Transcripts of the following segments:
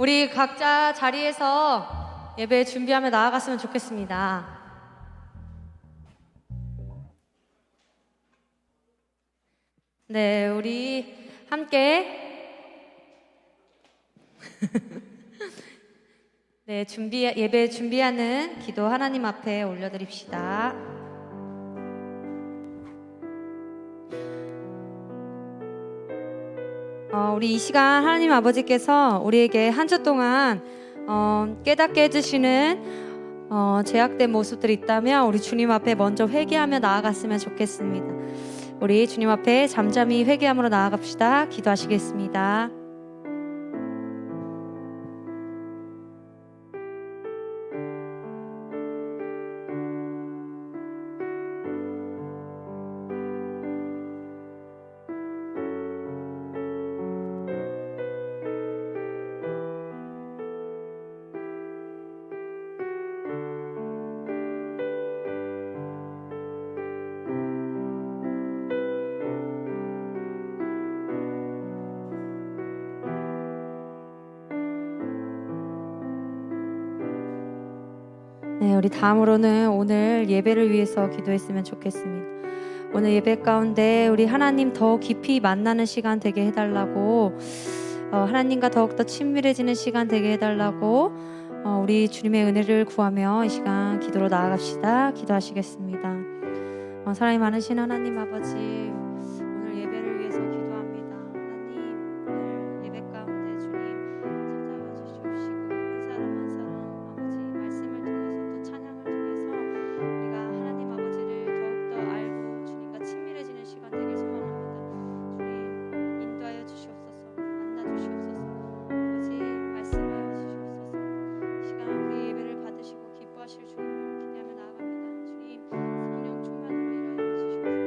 우리 각자 자리에서 예배 준비하며 나아갔으면 좋겠습니다. 네, 우리 함께 네, 예배 준비하는 기도 하나님 앞에 올려드립시다. 우리 이 시간 하나님 아버지께서 우리에게 한 주 동안 깨닫게 해주시는 제약된 모습들이 있다면 우리 주님 앞에 먼저 회개하며 나아갔으면 좋겠습니다. 우리 주님 앞에 잠잠히 회개함으로 나아갑시다. 기도하시겠습니다. 네, 우리 다음으로는 오늘 예배를 위해서 기도했으면 좋겠습니다. 오늘 예배 가운데 우리 하나님 더 깊이 만나는 시간 되게 해달라고, 하나님과 더욱더 친밀해지는 시간 되게 해달라고 우리 주님의 은혜를 구하며 이 시간 기도로 나아갑시다. 기도하시겠습니다. 사랑이 많으신 하나님 아버지, 오늘 예배를 위해서 기도합니다. 하나님, 오늘 예배 가운데 주님 찾아와 주시옵시고 한 사람 한 사람 아버지 말씀을 통해서 또 찬양을 통해서 우리가 하나님 아버지를 더욱더 알고 주님과 친밀해지는 시간 되길 소원합니다. 주님 인도하여 주시옵소서, 만나 주시옵소서, 아버지 말씀하여 주시옵소서. 이 시간 우리 예배를 받으시고 기뻐하실 주님을 기대하며 나아갑니다. 주님 성령 충만으로 일하여 주시옵소서.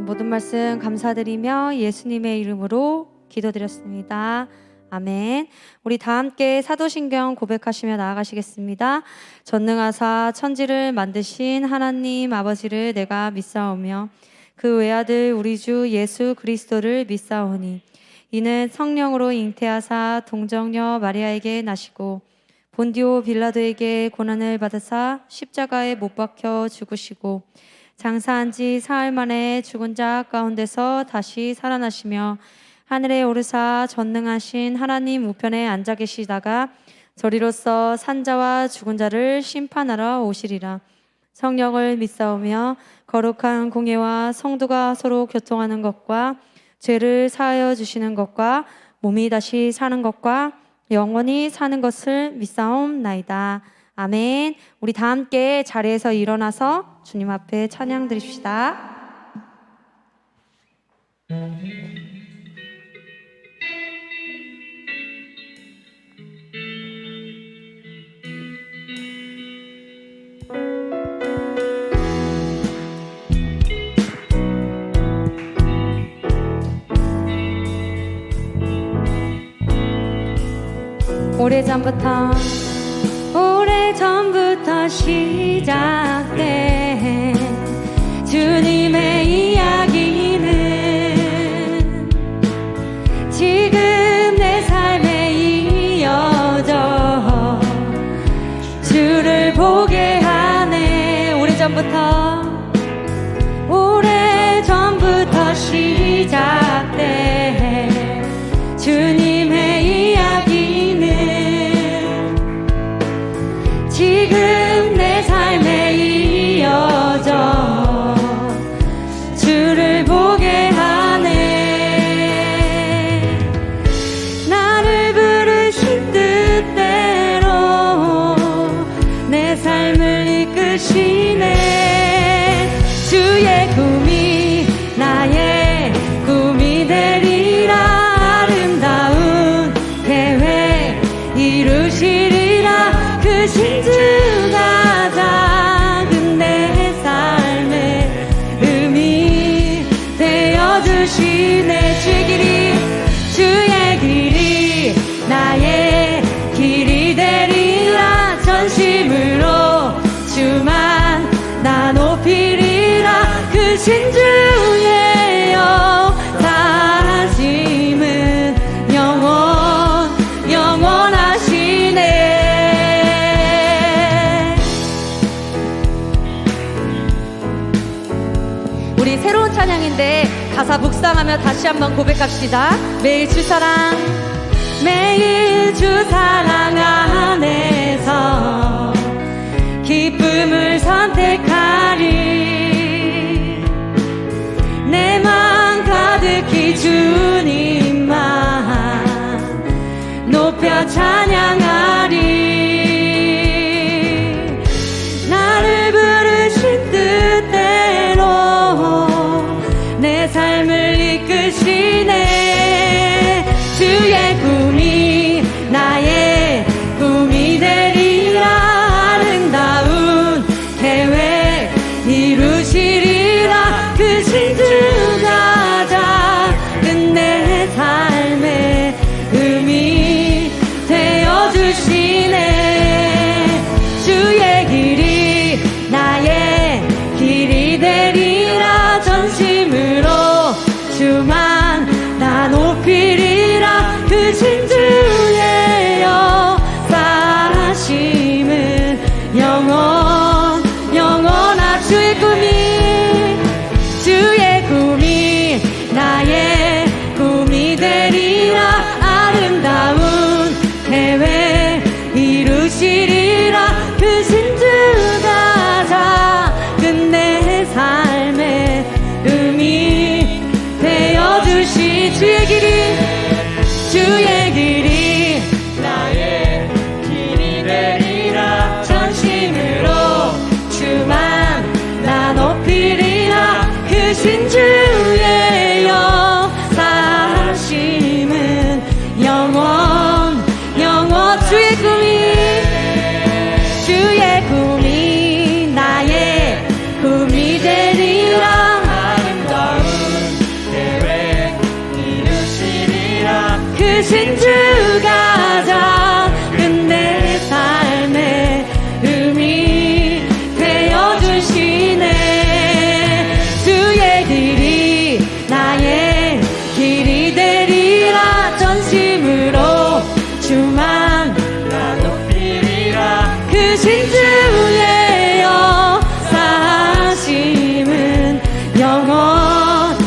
모든 말씀 감사드리며 예수님의 이름으로 기도드렸습니다. 아멘. 우리 다 함께 사도신경 고백하시며 나아가시겠습니다. 전능하사 천지를 만드신 하나님 아버지를 내가 믿사오며 그 외아들 우리 주 예수 그리스도를 믿사오니 이는 성령으로 잉태하사 동정녀 마리아에게 나시고 본디오 빌라도에게 고난을 받으사 십자가에 못 박혀 죽으시고 장사한 지 사흘 만에 죽은 자 가운데서 다시 살아나시며 하늘에 오르사 전능하신 하나님 우편에 앉아 계시다가 저리로서 산자와 죽은 자를 심판하러 오시리라. 성령을 믿사오며 거룩한 공예와 성도가 서로 교통하는 것과 죄를 사하여 주시는 것과 몸이 다시 사는 것과 영원히 사는 것을 믿사옵나이다. 아멘. 우리 다 함께 자리에서 일어나서 주님 앞에 찬양 드립시다. 오래전부터 시작된 주님의 이야기는 지금 내 삶에 이어져 주를 보게 하네. 오래전부터 시작된 주님의 이야기는 지금 내 삶에 이어져 주를 보게 하네. 나를 부르신 뜻대로 내 삶을 이끄시네. 주의 꿈이 나의 꿈이 되리라. 아름다운 계획 이루시리라. 그 진주가 작은 내 삶에 의미 되어주시네. 주의 길이 나의 길이 되리라. 전심으로 주만 나 높이리라. 그 진주의 역사심은 가사 묵상하며 다시 한번 고백합시다. 매일 주 사랑, 매일 주 사랑 안에서 기쁨을 선택하리. 내 맘 가득히 주님만 높여 찬양하리. 나를 부르신 뜻대로 내 삶을 이끄시네. 주의 꿈이 나의 꿈이 되리라. 아름다운 계획 이루시리라. 그 진주가 작은 내 삶의 의미 되어주시네. 주의 길이 나의 길이 되리라. 전심으로 주만 나 높이리라. 그 진주의 역사심은 영원한 주의 꿈이 나의 꿈이 되리라. 아름다운 계획 이루시리라. 그 진주가 작은 내 삶의 의미 되어주시. 주의 길이 나의 길이 되리라. 전심으로 주만 나 높이리라. 그 진주의 역사심은 영원 주의 꿈이 나의 꿈이 되리라. 아름다운 계획 이루시리라. 그 진주가 작은 내 삶의 의미 되어주시네. 주의 길이 나의 길이 되리라. 전심으로 주만 나 높이리라. 그 진주의 역사심은 영원하시네.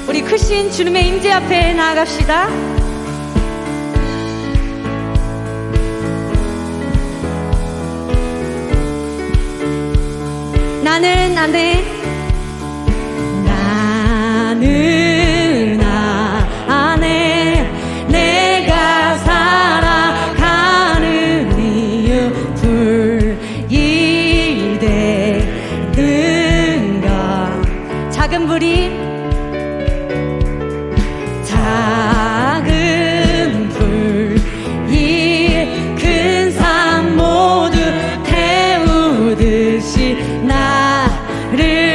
우리 크신 주님의 임재 앞에 나아갑시다. 나는 안에 내가 살아가는 이유 불이 되는가. 작은 불이 큰 산 모두 태우듯이 나를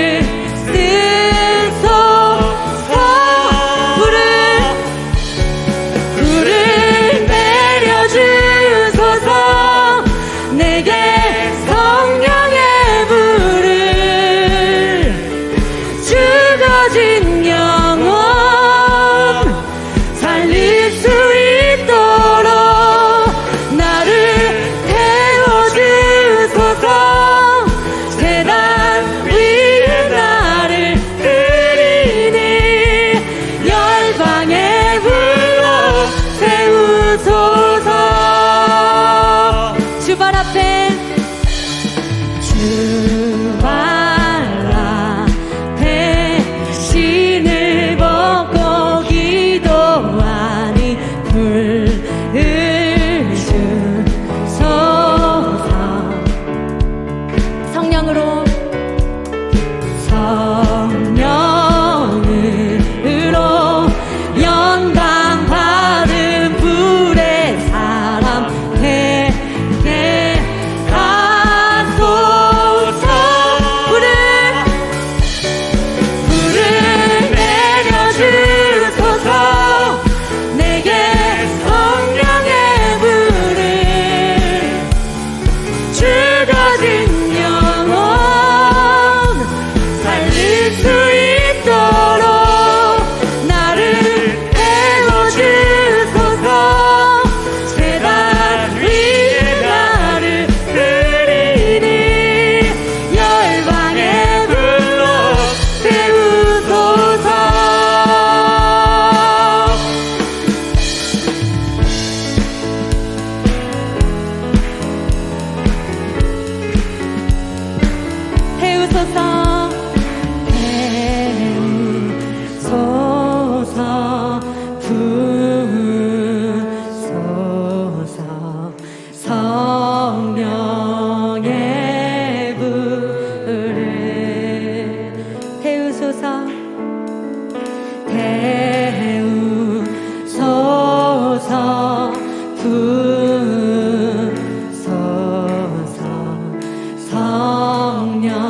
성령의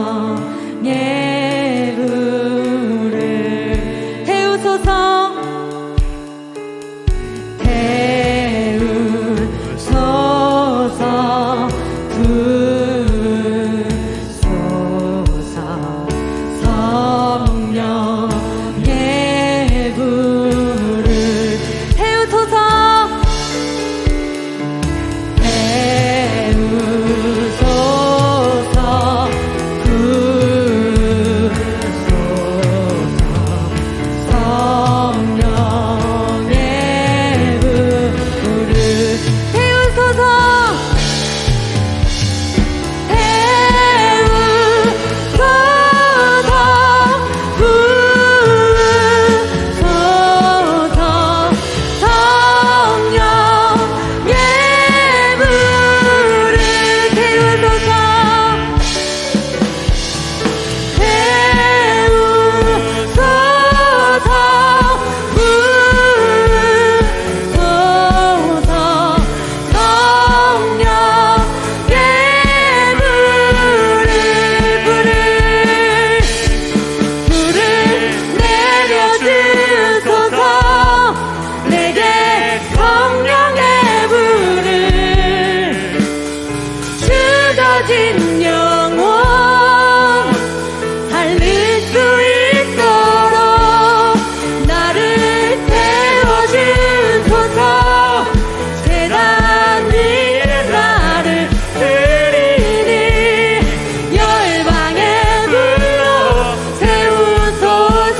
불을 태우소서 태우소서 부소서 성령의 불을 태우소서 태우소서 부소서 성령의 불을 태우소서 진 영혼 살릴 수 있도록 나를 태워주소서 재단 위에 나를 드리니 열방의 불로 세우소서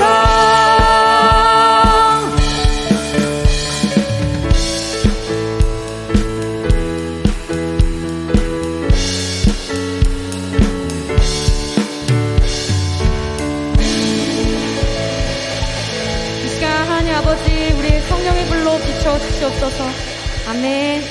하나님 아버지 우리 성령의 불로 비춰 주시옵소서. 아멘.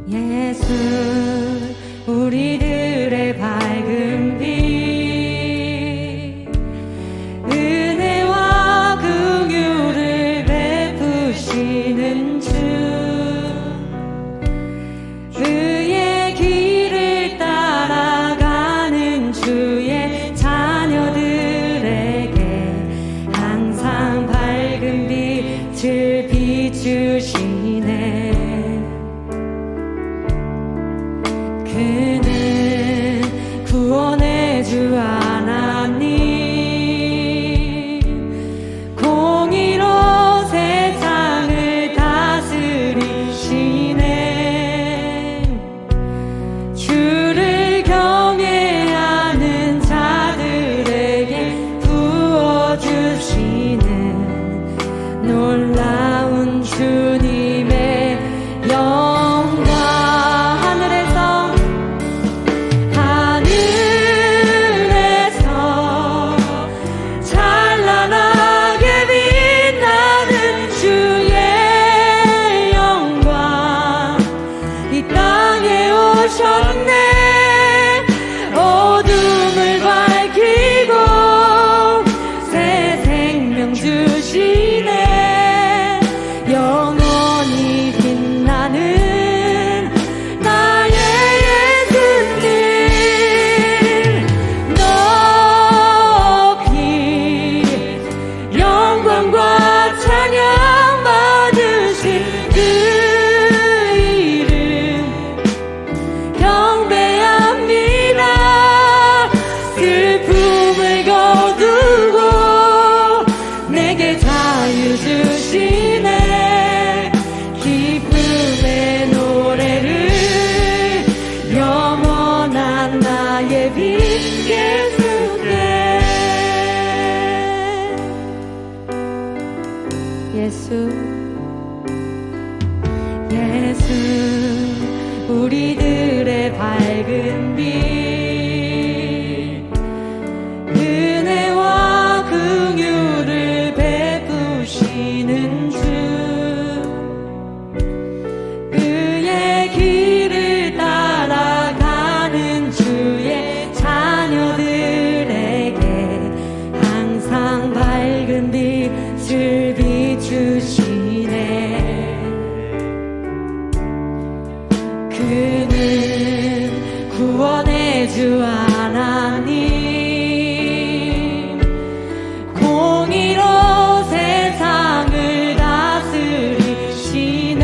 예수 우리들의 밝은 빛 은혜와 긍휼을 베푸시는 주 의의 길을 따라가는 주의 자녀들에게 항상 밝은 빛을 비추시네. 그는 구원의 주 하나님 공의로 세상을 다스리시네. 주를 경외하는 자들에게 부어주시는 놀라운 주님의 영광 하늘에서 예수 우리들의 밝은 빛 은혜와 긍휼을 베푸시는 주 그의 길을 따라가는 주의 자녀들에게 항상 밝은 빛을 비추시네. 그는 구원의 주 하나님 공의로 세상을 다스리시네.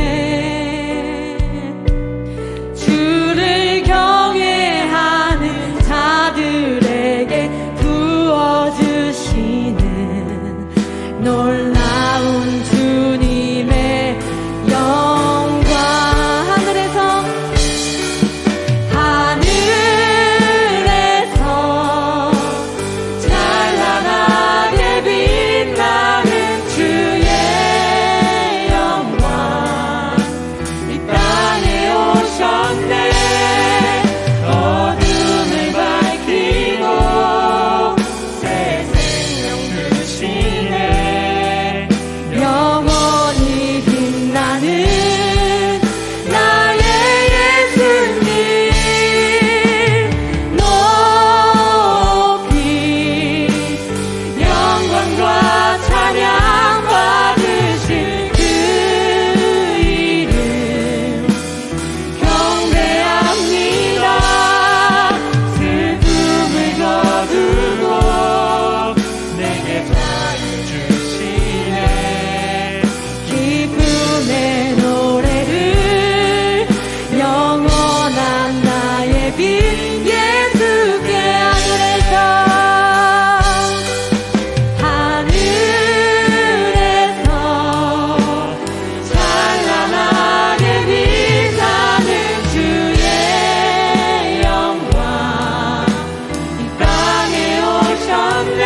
주를 경외하는 자들에게 부어주시는 놀라운 주님의 영광. 하늘에서 찬란하게 빛나는 주의 영광 이 땅에 오셨네. 어둠을 밝히고 새 생명 주시네. 영원히 빛나는 나의 예수님 높이 영광과 찬양 받으실 그 이름 경배합니다. 슬픔을 거두고 내게 자유 주시네. 기쁨의 노래를 영원한 나의 빛 예수께 하늘에서 찬란하게 빛나는 주의 영광 이 땅에 오셨네.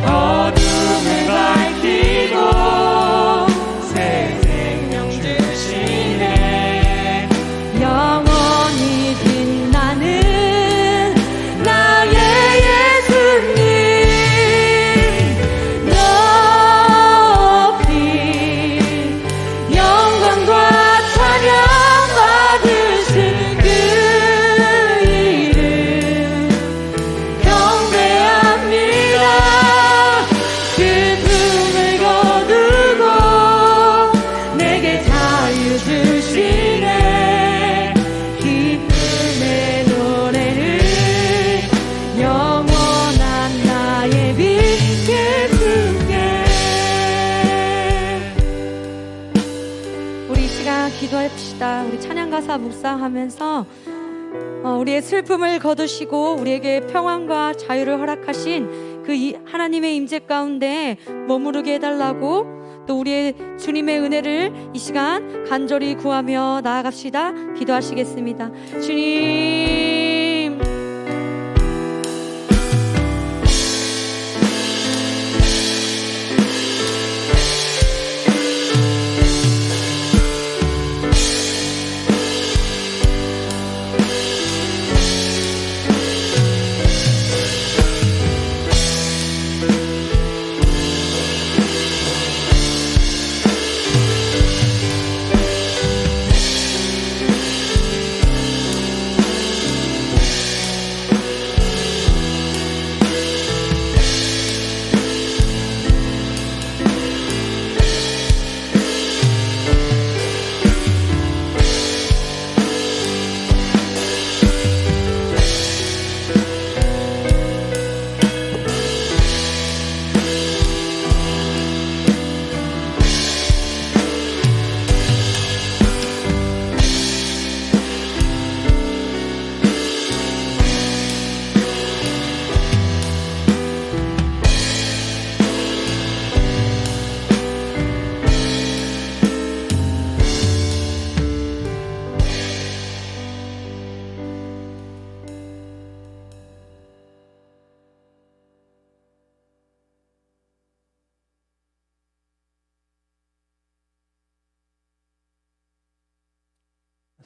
어둠을 밝히고 새 생명 주시네. 영원히 빛나는 나의 예수님 높이 영광과 찬양 받으실 그 이름 경배합니다. 슬픔을 거두고 내게 자유 주시네. 기쁨의 노래를 영원한 나의 빛 예수께. 우리 이 시간 기도합시다. 우리 찬양 가사 묵상하면서 우리의 슬픔을 거두시고 우리에게 평안과 자유를 허락하신 그 하나님의 임재 가운데 머무르게 해달라고 또 우리의 주님의 은혜를 이 시간 간절히 구하며 나아갑시다. 기도하시겠습니다. 주님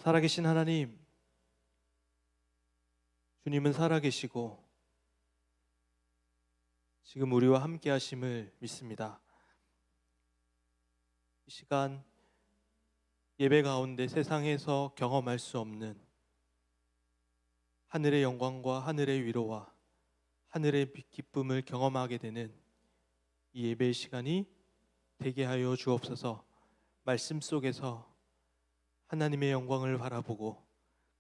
살아계신 하나님, 주님은 살아계시고 지금 우리와 함께 하심을 믿습니다. 이 시간 예배 가운데 세상에서 경험할 수 없는 하늘의 영광과 하늘의 위로와 하늘의 기쁨을 경험하게 되는 이 예배의 시간이 되게 하여 주옵소서. 말씀 속에서 하나님의 영광을 바라보고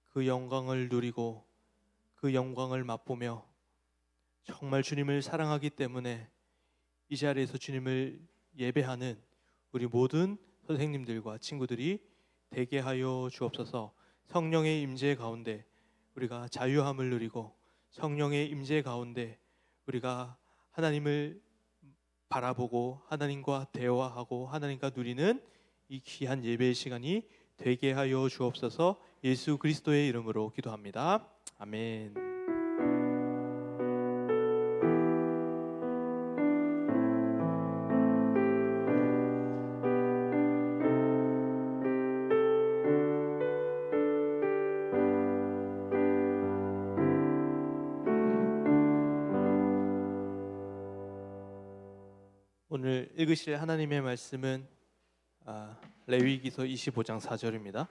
그 영광을 누리고 그 영광을 맛보며 정말 주님을 사랑하기 때문에 이 자리에서 주님을 예배하는 우리 모든 선생님들과 친구들이 되게 하여 주옵소서. 성령의 임재 가운데 우리가 자유함을 누리고 성령의 임재 가운데 우리가 하나님을 바라보고 하나님과 대화하고 하나님과 누리는 이 귀한 예배의 시간이 되게 하여 주옵소서. 예수 그리스도의 이름으로 기도합니다. 아멘. 오늘 읽으실 하나님의 말씀은 레위기서 25장 4절입니다.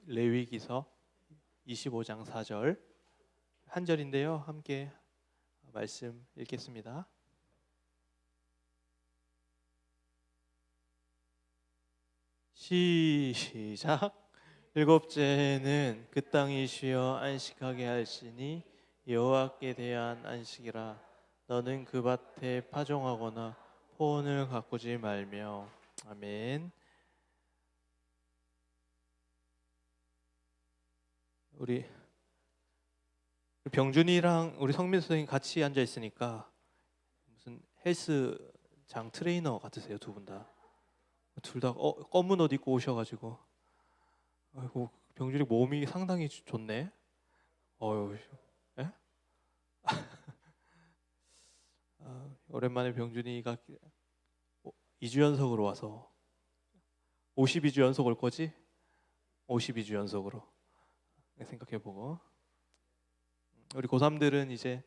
레위기서 25장 4절 한 절인데요. 함께 말씀 읽겠습니다. 시작. 일곱째는 그 땅이 쉬어 안식하게 하시니 여호와께 대한 안식이라. 너는 그 밭에 파종하거나 포원을 가꾸지 말며. 아멘. 우리 병준이랑 우리 성민 선생님 같이 앉아 있으니까 무슨 헬스장 트레이너 같으세요, 두 분 다. 둘 다 검은 옷 입고 오셔가지고, 아이고 병준이 몸이 상당히 좋네. 어유, 예? 오랜만에 병준이가 2주 연속으로 와서 52주 연속 올 거지? 52주 연속으로 생각해보고, 우리 고3들은 이제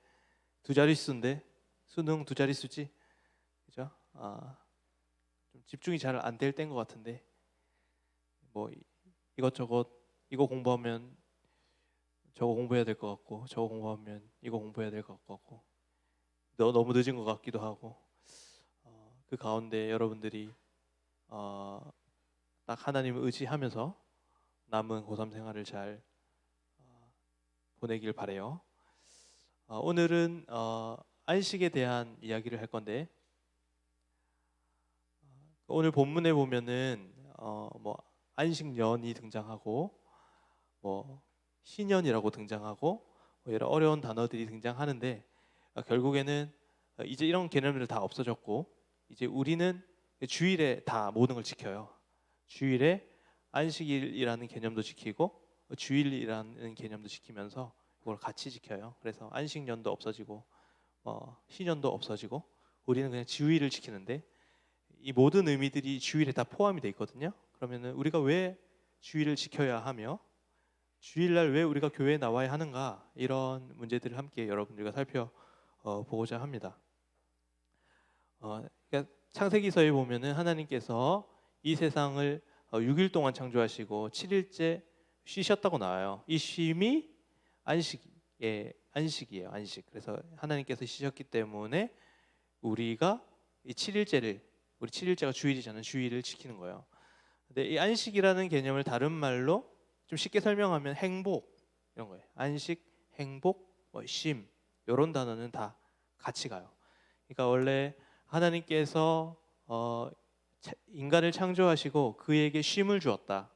두 자릿수인데 수능 두 자릿수지, 그죠? 좀 집중이 잘 안 될 때인 것 같은데, 뭐 이것저것 이거 공부하면 저거 공부해야 될 것 같고, 저거 공부하면 이거 공부해야 될 것 같고, 너무 늦은 것 같기도 하고, 그 가운데 여러분들이 딱 하나님을 의지하면서 남은 고3 생활을 잘 보내길 바래요. 오늘은 안식에 대한 이야기를 할 건데, 오늘 본문에 보면은 뭐 안식년이 등장하고 뭐 신년이라고 등장하고 뭐 여러 어려운 단어들이 등장하는데, 결국에는 이제 이런 개념들 다 없어졌고 이제 우리는 주일에 다 모든 걸 지켜요. 주일에 안식일이라는 개념도 지키고 주일이라는 개념도 지키면서 이걸 같이 지켜요. 그래서 안식년도 없어지고 신년도 없어지고 우리는 그냥 주일을 지키는데, 이 모든 의미들이 주일에 다 포함이 돼 있거든요. 그러면은 우리가 왜 주일을 지켜야 하며 주일날 왜 우리가 교회에 나와야 하는가, 이런 문제들을 함께 여러분들과 살펴보고자 합니다. 그러니까 창세기서에 보면은 하나님께서 이 세상을 6일 동안 창조하시고 7일째 쉬셨다고 나와요. 이 쉼이 안식이에요. 안식. 그래서 하나님께서 쉬셨기 때문에 우리가 이 7일째를, 우리 7일째가 주일이잖아요. 주일을 지키는 거예요. 근데 이 안식이라는 개념을 다른 말로 좀 쉽게 설명하면 행복, 이런 거예요. 안식, 행복, 쉼, 이런 단어는 다 같이 가요. 그러니까 원래 하나님께서 인간을 창조하시고 그에게 쉼을 주었다,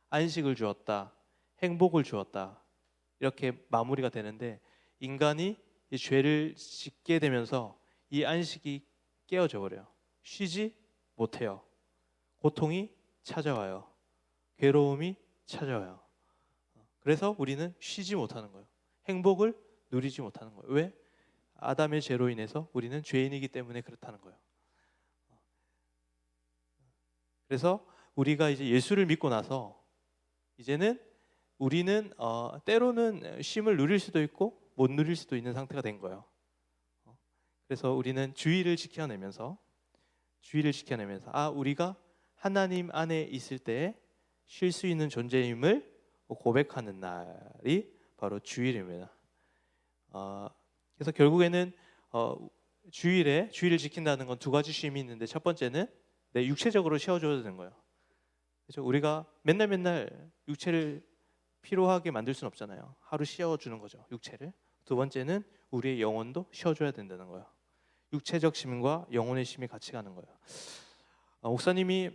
안식을 주었다, 행복을 주었다, 이렇게 마무리가 되는데, 인간이 이 죄를 짓게 되면서 이 안식이 깨어져 버려요. 쉬지 못해요. 고통이 찾아와요. 괴로움이 찾아와요. 그래서 우리는 쉬지 못하는 거예요. 행복을 누리지 못하는 거예요. 왜? 아담의 죄로 인해서 우리는 죄인이기 때문에 그렇다는 거예요. 그래서 우리가 이제 예수를 믿고 나서 이제는 우리는 때로는 쉼을 누릴 수도 있고 못 누릴 수도 있는 상태가 된 거예요. 그래서 우리는 주의를 지켜내면서 우리가 하나님 안에 있을 때 쉴 수 있는 존재임을 고백하는 날이 바로 주일입니다. 그래서 결국에는 주일을 지킨다는 건 두 가지 쉼이 있는데, 첫 번째는 내 육체적으로 쉬어줘야 되는 거예요. 그래서 우리가 맨날 육체를 피로하게 만들 수는 없잖아요. 하루 쉬어주는 거죠, 육체를. 두 번째는 우리의 영혼도 쉬어줘야 된다는 거예요. 육체적 쉼과 영혼의 쉼이 같이 가는 거예요. 목사님이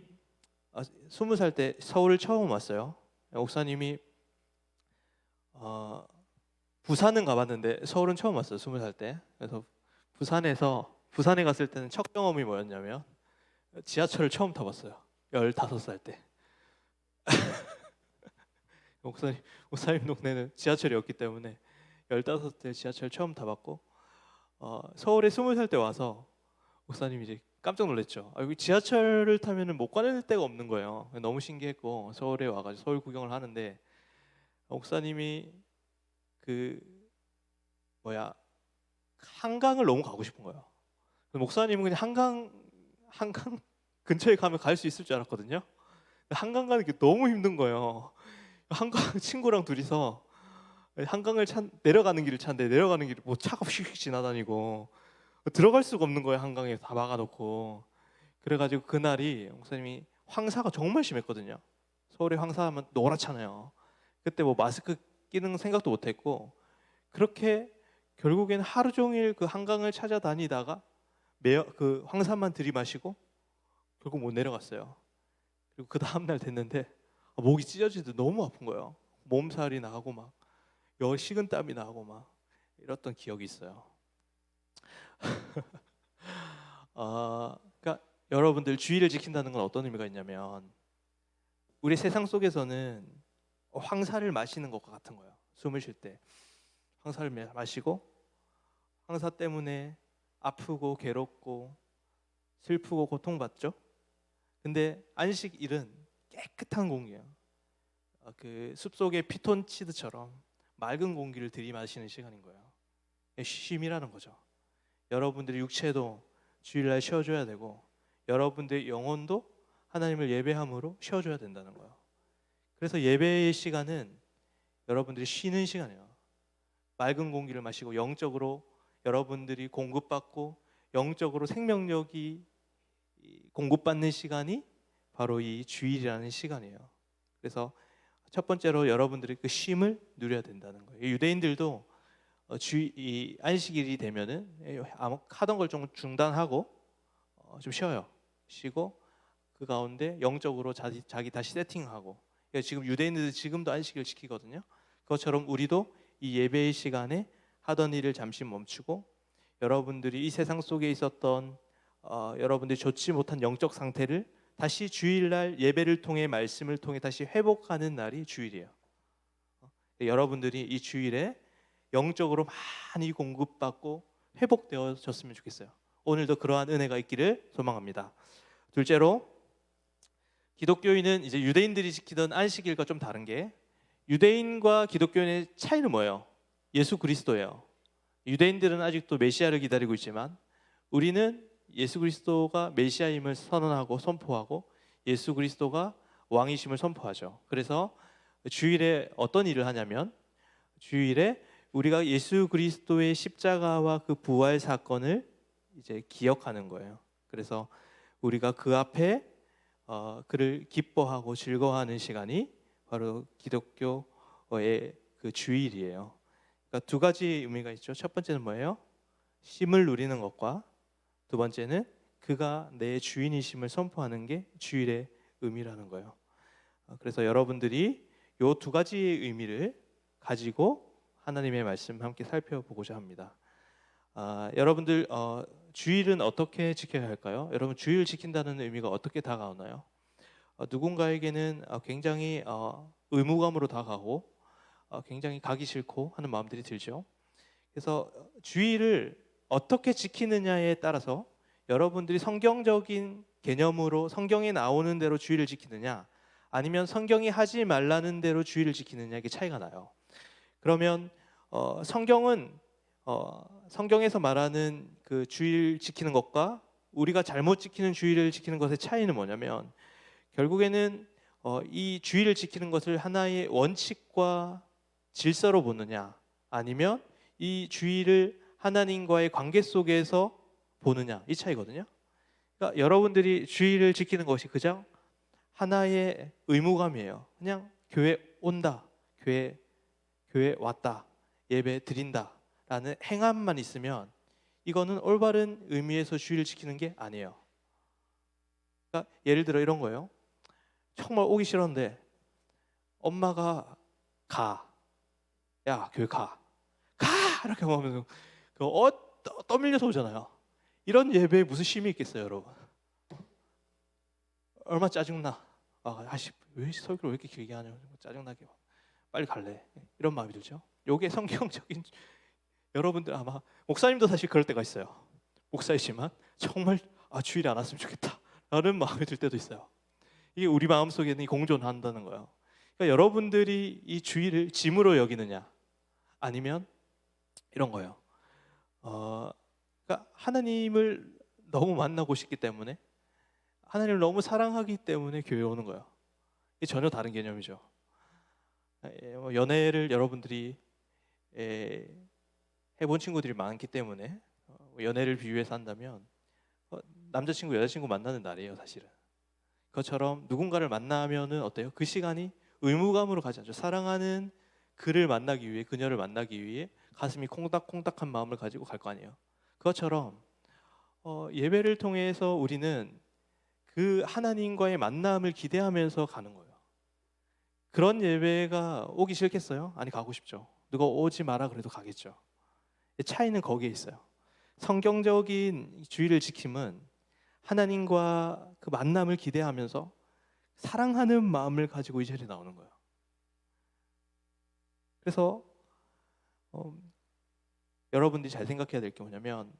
20살 때 서울을 처음 왔어요. 목사님이 부산은 가봤는데 서울은 처음 왔어요, 20살 때. 그래서 부산에 갔을 때는 첫 경험이 뭐였냐면 지하철을 처음 타봤어요. 15살 때. 목사님 동네는 지하철이 없기 때문에 15살 지하철 처음 타봤고, 서울에 20살 때 와서 목사님이 이제 깜짝 놀랐죠. 여기 지하철을 타면은 못 가는 데가 없는 거예요. 너무 신기했고, 서울에 와가지고 서울 구경을 하는데 목사님이 한강을 너무 가고 싶은 거예요. 목사님은 그냥 한강 근처에 가면 갈 수 있을 줄 알았거든요. 한강 가는 게 너무 힘든 거예요. 한강 친구랑 둘이서 한강을 내려가는 길을 찾는데, 내려가는 길을 뭐 차가 휙휙 지나다니고 들어갈 수가 없는 거예요. 한강에 다 막아놓고. 그래가지고 그날이 목사님이 황사가 정말 심했거든요. 서울에 황사하면 노랗잖아요. 그때 뭐 마스크 끼는 생각도 못했고, 그렇게 결국엔 하루 종일 그 한강을 찾아다니다가 그 황사만 들이마시고 결국 못 내려갔어요. 그리고 그 다음날 됐는데 목이 찢어지듯 너무 아픈 거예요. 몸살이 나고 막 식은땀이 나고 막 이랬던 기억이 있어요. 그러니까 여러분들, 주의를 지킨다는 건 어떤 의미가 있냐면, 우리 세상 속에서는 황사를 마시는 것과 같은 거예요. 숨을 쉴 때 황사를 마시고, 황사 때문에 아프고 괴롭고 슬프고 고통받죠. 근데 안식일은 깨끗한 공기예요. 그 숲속의 피톤치드처럼 맑은 공기를 들이마시는 시간인 거예요. 쉼이라는 거죠. 여러분들의 육체도 주일날 쉬어줘야 되고, 여러분들의 영혼도 하나님을 예배함으로 쉬어줘야 된다는 거예요. 그래서 예배의 시간은 여러분들이 쉬는 시간이에요. 맑은 공기를 마시고 영적으로 여러분들이 공급받고 영적으로 생명력이 공급받는 시간이 바로 이 주일이라는 시간이에요. 그래서 첫 번째로 여러분들이 그 쉼을 누려야 된다는 거예요. 유대인들도 이 안식일이 되면은 하던 걸 좀 중단하고 좀 쉬어요. 쉬고 그 가운데 영적으로 자기 다시 세팅하고. 그러니까 지금 유대인들은 지금도 안식일을 지키거든요. 그것처럼 우리도 이 예배의 시간에 하던 일을 잠시 멈추고, 여러분들이 이 세상 속에 있었던 여러분들이 좋지 못한 영적 상태를 다시 주일날 예배를 통해, 말씀을 통해 다시 회복하는 날이 주일이에요. 여러분들이 이 주일에 영적으로 많이 공급받고 회복되어졌으면 좋겠어요. 오늘도 그러한 은혜가 있기를 소망합니다. 둘째로, 기독교인은 이제 유대인들이 지키던 안식일과 좀 다른 게, 유대인과 기독교인의 차이는 뭐예요? 예수 그리스도예요. 유대인들은 아직도 메시아를 기다리고 있지만 우리는 예수 그리스도가 메시아임을 선언하고 선포하고 예수 그리스도가 왕이심을 선포하죠. 그래서 주일에 어떤 일을 하냐면, 주일에 우리가 예수 그리스도의 십자가와 그 부활 사건을 이제 기억하는 거예요. 그래서 우리가 그 앞에 그를 기뻐하고 즐거워하는 시간이 바로 기독교의 그 주일이에요. 그러니까 두 가지 의미가 있죠. 첫 번째는 뭐예요? 쉼을 누리는 것과, 두 번째는 그가 내 주인이심을 선포하는 게 주일의 의미라는 거예요. 그래서 여러분들이 이 두 가지의 의미를 가지고 하나님의 말씀 함께 살펴보고자 합니다. 여러분들, 주일은 어떻게 지켜야 할까요? 여러분, 주일 지킨다는 의미가 어떻게 다가오나요? 누군가에게는 굉장히 의무감으로 다가가고 굉장히 가기 싫고 하는 마음들이 들죠. 그래서 주의를 어떻게 지키느냐에 따라서 여러분들이 성경적인 개념으로 성경에 나오는 대로 주의를 지키느냐, 아니면 성경이 하지 말라는 대로 주의를 지키느냐, 이게 차이가 나요. 그러면 성경은 성경에서 말하는 그 주의를 지키는 것과 우리가 잘못 지키는 주의를 지키는 것의 차이는 뭐냐면, 결국에는 이 주의를 지키는 것을 하나의 원칙과 질서로 보느냐, 아니면 이 주의를 하나님과의 관계 속에서 보느냐, 이 차이거든요. 그러니까 여러분들이 주의를 지키는 것이 그냥 하나의 의무감이에요. 그냥 교회 온다, 교회 왔다, 예배 드린다라는 행함만 있으면 이거는 올바른 의미에서 주의를 지키는 게 아니에요. 그러니까 예를 들어 이런 거예요. 정말 오기 싫었는데 엄마가 야 교회 가 이렇게 하면 떠밀려서 오잖아요. 이런 예배에 무슨 쉼이 있겠어요, 여러분? 얼마 짜증나. 왜 설교를 왜 이렇게 길게 하냐, 짜증나게, 빨리 갈래, 이런 마음이 들죠. 이게 성경적인, 여러분들 아마 목사님도 사실 그럴 때가 있어요. 목사이지만 정말 주일에 안 왔으면 좋겠다 라는 마음이 들 때도 있어요. 이게 우리 마음속에는 공존한다는 거예요. 그러니까 여러분들이 이 주일을 짐으로 여기느냐, 아니면 이런 거예요. 그러니까 하나님을 너무 만나고 싶기 때문에, 하나님을 너무 사랑하기 때문에 교회에 오는 거예요. 이게 전혀 다른 개념이죠. 연애를 여러분들이 해본 친구들이 많기 때문에 연애를 비유해서 한다면 남자친구 여자친구 만나는 날이에요, 사실은. 그것처럼 누군가를 만나면은 어때요? 그 시간이 의무감으로 가지 않죠. 사랑하는 그를 만나기 위해, 그녀를 만나기 위해 가슴이 콩닥콩닥한 마음을 가지고 갈 거 아니에요. 그것처럼 예배를 통해서 우리는 그 하나님과의 만남을 기대하면서 가는 거예요. 그런 예배가 오기 싫겠어요? 아니, 가고 싶죠. 누가 오지 마라 그래도 가겠죠. 차이는 거기에 있어요. 성경적인 주의를 지킴은 하나님과 그 만남을 기대하면서 사랑하는 마음을 가지고 이 자리에 나오는 거예요. 그래서 여러분들이 잘 생각해야 될 게 뭐냐면,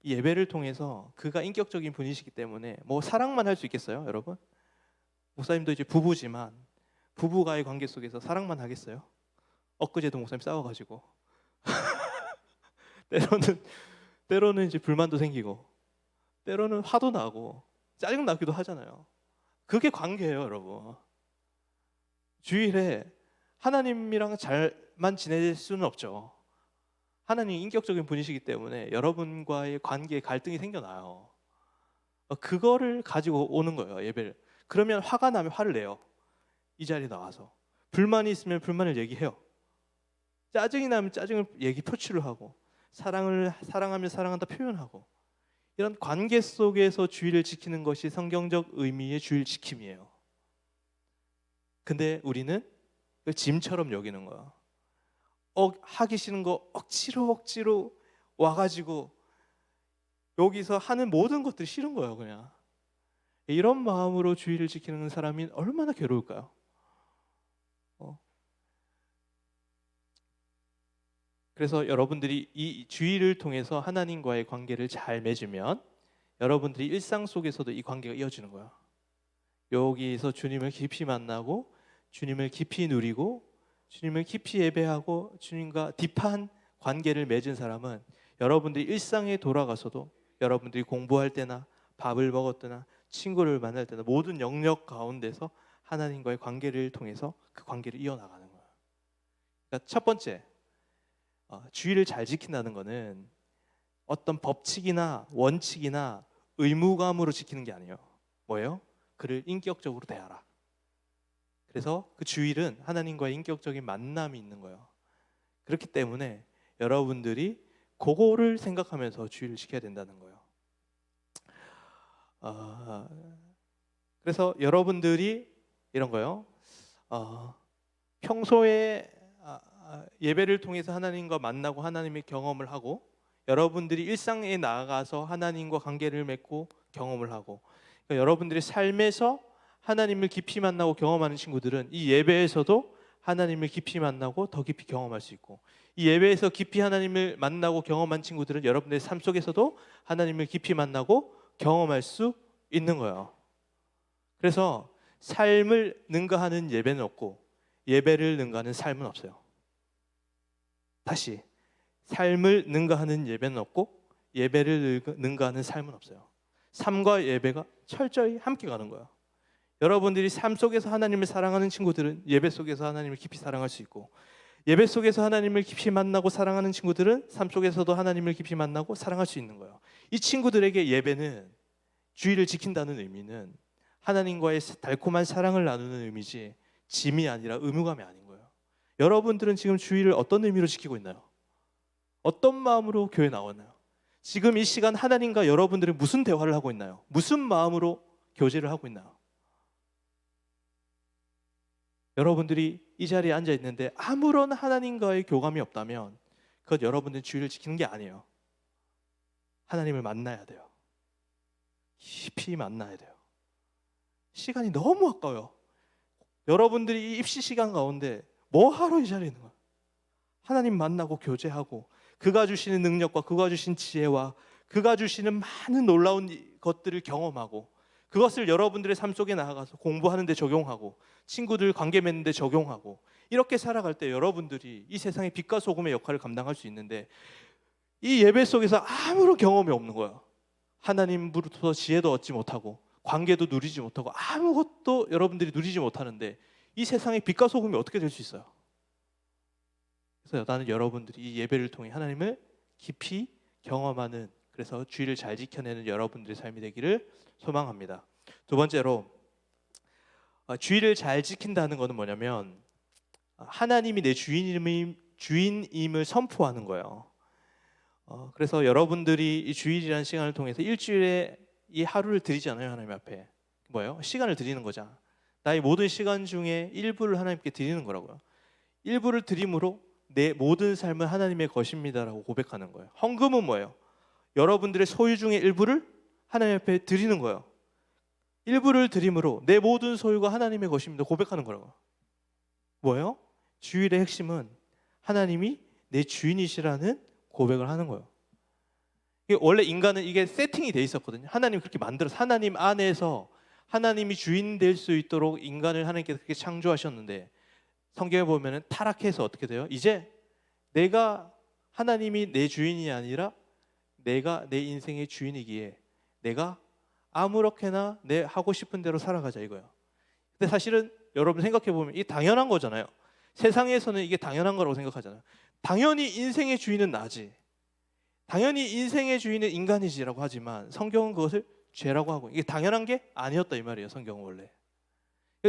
이 예배를 통해서 그가 인격적인 분이시기 때문에 뭐 사랑만 할 수 있겠어요, 여러분? 목사님도 이제 부부지만 부부가의 관계 속에서 사랑만 하겠어요? 엊그제도 목사님 싸워가지고 때로는 이제 불만도 생기고, 때로는 화도 나고 짜증 나기도 하잖아요. 그게 관계예요, 여러분. 주일에 하나님이랑 잘만 지낼 수는 없죠. 하나님 인격적인 분이시기 때문에 여러분과의 관계에 갈등이 생겨나요. 그거를 가지고 오는 거예요, 예배를. 그러면 화가 나면 화를 내요. 이 자리에 나와서. 불만이 있으면 불만을 얘기해요. 짜증이 나면 짜증을 표출을 하고, 사랑하면 사랑한다 표현하고, 이런 관계 속에서 주의를 지키는 것이 성경적 의미의 주일 지킴이에요. 근데 우리는 그걸 짐처럼 여기는 거야. 하기 싫은 거 억지로 와가지고 여기서 하는 모든 것들이 싫은 거예요, 그냥. 이런 마음으로 주의를 지키는 사람이 얼마나 괴로울까요? 그래서 여러분들이 이 주의를 통해서 하나님과의 관계를 잘 맺으면 여러분들이 일상 속에서도 이 관계가 이어지는 거예요. 여기서 주님을 깊이 만나고, 주님을 깊이 누리고, 주님을 깊이 예배하고, 주님과 딥한 관계를 맺은 사람은 여러분들이 일상에 돌아가서도, 여러분들이 공부할 때나 밥을 먹었거나 친구를 만날 때나 모든 영역 가운데서 하나님과의 관계를 통해서 그 관계를 이어나가는 거예요. 그러니까 첫 번째, 주의를 잘 지킨다는 것은 어떤 법칙이나 원칙이나 의무감으로 지키는 게 아니에요. 뭐예요? 그를 인격적으로 대하라. 그래서 그 주일은 하나님과의 인격적인 만남이 있는 거예요. 그렇기 때문에 여러분들이 그거를 생각하면서 주의를 지켜야 된다는 거예요. 그래서 여러분들이 이런 거요. 평소에 예배를 통해서 하나님과 만나고 하나님의 경험을 하고, 여러분들이 일상에 나아가서 하나님과 관계를 맺고 경험을 하고, 그러니까 여러분들의 삶에서 하나님을 깊이 만나고 경험하는 친구들은 이 예배에서도 하나님을 깊이 만나고 더 깊이 경험할 수 있고, 이 예배에서 깊이 하나님을 만나고 경험한 친구들은 여러분들의 삶 속에서도 하나님을 깊이 만나고 경험할 수 있는 거예요. 그래서 삶을 능가하는 예배는 없고 예배를 능가하는 삶은 없어요. 다시, 삶을 능가하는 예배는 없고 예배를 능가하는 삶은 없어요. 삶과 예배가 철저히 함께 가는 거예요. 여러분들이 삶 속에서 하나님을 사랑하는 친구들은 예배 속에서 하나님을 깊이 사랑할 수 있고, 예배 속에서 하나님을 깊이 만나고 사랑하는 친구들은 삶 속에서도 하나님을 깊이 만나고 사랑할 수 있는 거예요. 이 친구들에게 예배는, 주의를 지킨다는 의미는 하나님과의 달콤한 사랑을 나누는 의미지 짐이 아니라 의무감이 아닌 거예요. 여러분들은 지금 주의를 어떤 의미로 지키고 있나요? 어떤 마음으로 교회 나왔나요? 지금 이 시간 하나님과 여러분들은 무슨 대화를 하고 있나요? 무슨 마음으로 교제를 하고 있나요? 여러분들이 이 자리에 앉아 있는데 아무런 하나님과의 교감이 없다면 그것 여러분들은 주의를 지키는 게 아니에요. 하나님을 만나야 돼요. 깊이 만나야 돼요. 시간이 너무 아까워요. 여러분들이 이 입시 시간 가운데 뭐 하러 이 자리에 있는 거예요? 하나님 만나고 교제하고 그가 주시는 능력과 그가 주신 지혜와 그가 주시는 많은 놀라운 것들을 경험하고 그것을 여러분들의 삶 속에 나아가서 공부하는 데 적용하고 친구들 관계 맺는 데 적용하고 이렇게 살아갈 때 여러분들이 이 세상의 빛과 소금의 역할을 감당할 수 있는데, 이 예배 속에서 아무런 경험이 없는 거예요. 하나님으로부터 지혜도 얻지 못하고 관계도 누리지 못하고 아무것도 여러분들이 누리지 못하는데 이 세상의 빛과 소금이 어떻게 될 수 있어요? 그래서 나는 여러분들이 이 예배를 통해 하나님을 깊이 경험하는, 그래서 주의를 잘 지켜내는 여러분들의 삶이 되기를 소망합니다. 두 번째로, 주의를 잘 지킨다는 것은 뭐냐면 하나님이 내 주인임을 선포하는 거예요. 그래서 여러분들이 이 주일이라는 시간을 통해서 일주일에 이 하루를 드리잖아요. 하나님 앞에 뭐예요? 시간을 드리는 거죠. 나의 모든 시간 중에 일부를 하나님께 드리는 거라고요. 일부를 드림으로 내 모든 삶은 하나님의 것입니다라고 고백하는 거예요. 헌금은 뭐예요? 여러분들의 소유 중에 일부를 하나님 앞에 드리는 거예요. 일부를 드림으로 내 모든 소유가 하나님의 것입니다 고백하는 거라고요. 뭐예요? 주일의 핵심은 하나님이 내 주인이시라는 고백을 하는 거예요. 이게 원래 인간은 이게 세팅이 돼 있었거든요. 하나님 그렇게 만들어서 하나님 안에서 하나님이 주인 될 수 있도록 인간을 하나님께서 그렇게 창조하셨는데, 성경에 보면은 타락해서 어떻게 돼요? 이제 내가 하나님이 내 주인이 아니라 내가 내 인생의 주인이기에 내가 아무렇게나 내 하고 싶은 대로 살아가자 이거예요. 근데 사실은 여러분 생각해 보면 이게 당연한 거잖아요. 세상에서는 이게 당연한 거라고 생각하잖아요. 당연히 인생의 주인은 나지, 당연히 인생의 주인은 인간이지라고 하지만 성경은 그것을 죄라고 하고, 이게 당연한 게 아니었다 이 말이에요. 성경은 원래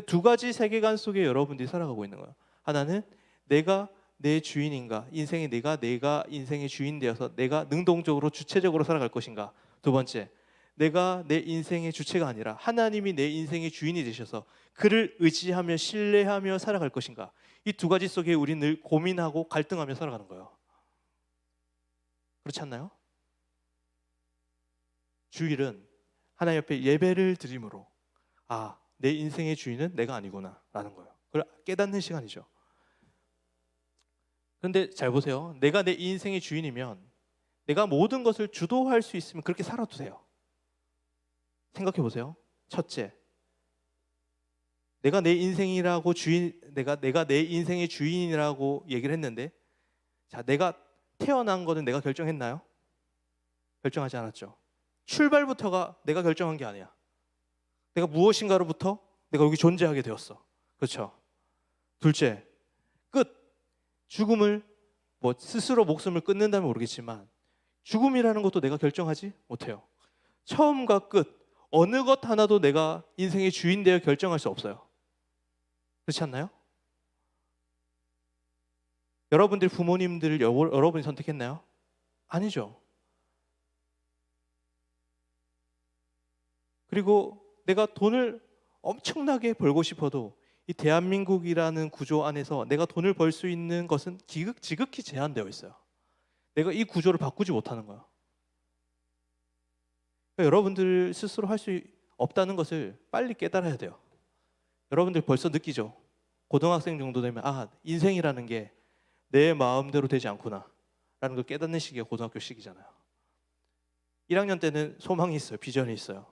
두 가지 세계관 속에 여러분들이 살아가고 있는 거예요. 하나는 내가 내 주인인가, 인생에 내가 인생의 주인 되어서 내가 능동적으로 주체적으로 살아갈 것인가. 두 번째, 내가 내 인생의 주체가 아니라 하나님이 내 인생의 주인이 되셔서 그를 의지하며 신뢰하며 살아갈 것인가. 이 두 가지 속에 우리는 늘 고민하고 갈등하며 살아가는 거예요. 그렇지 않나요? 주일은 하나님 옆에 예배를 드림으로 내 인생의 주인은 내가 아니구나 라는 거예요. 그걸 깨닫는 시간이죠. 그런데 잘 보세요. 내가 내 인생의 주인이면 내가 모든 것을 주도할 수 있으면 그렇게 살아도 돼요. 생각해 보세요. 첫째, 내가 내 인생이라고 내가 내 인생의 주인이라고 얘기를 했는데, 자, 내가 태어난 거는 내가 결정했나요? 결정하지 않았죠. 출발부터가 내가 결정한 게 아니야. 내가 무엇인가로부터 내가 여기 존재하게 되었어. 그렇죠? 둘째, 끝. 죽음을 스스로 목숨을 끊는다면 모르겠지만 죽음이라는 것도 내가 결정하지 못해요. 처음과 끝 어느 것 하나도 내가 인생의 주인 되어 결정할 수 없어요. 그렇지 않나요? 여러분들 부모님들을 여러분이 선택했나요? 아니죠. 그리고 내가 돈을 엄청나게 벌고 싶어도 이 대한민국이라는 구조 안에서 내가 돈을 벌 수 있는 것은 지극히 제한되어 있어요. 내가 이 구조를 바꾸지 못하는 거야. 그러니까 여러분들 스스로 할 수 없다는 것을 빨리 깨달아야 돼요. 여러분들 벌써 느끼죠? 고등학생 정도 되면 인생이라는 게 내 마음대로 되지 않구나 라는 걸 깨닫는 시기가 고등학교 시기잖아요. 1학년 때는 소망이 있어요. 비전이 있어요.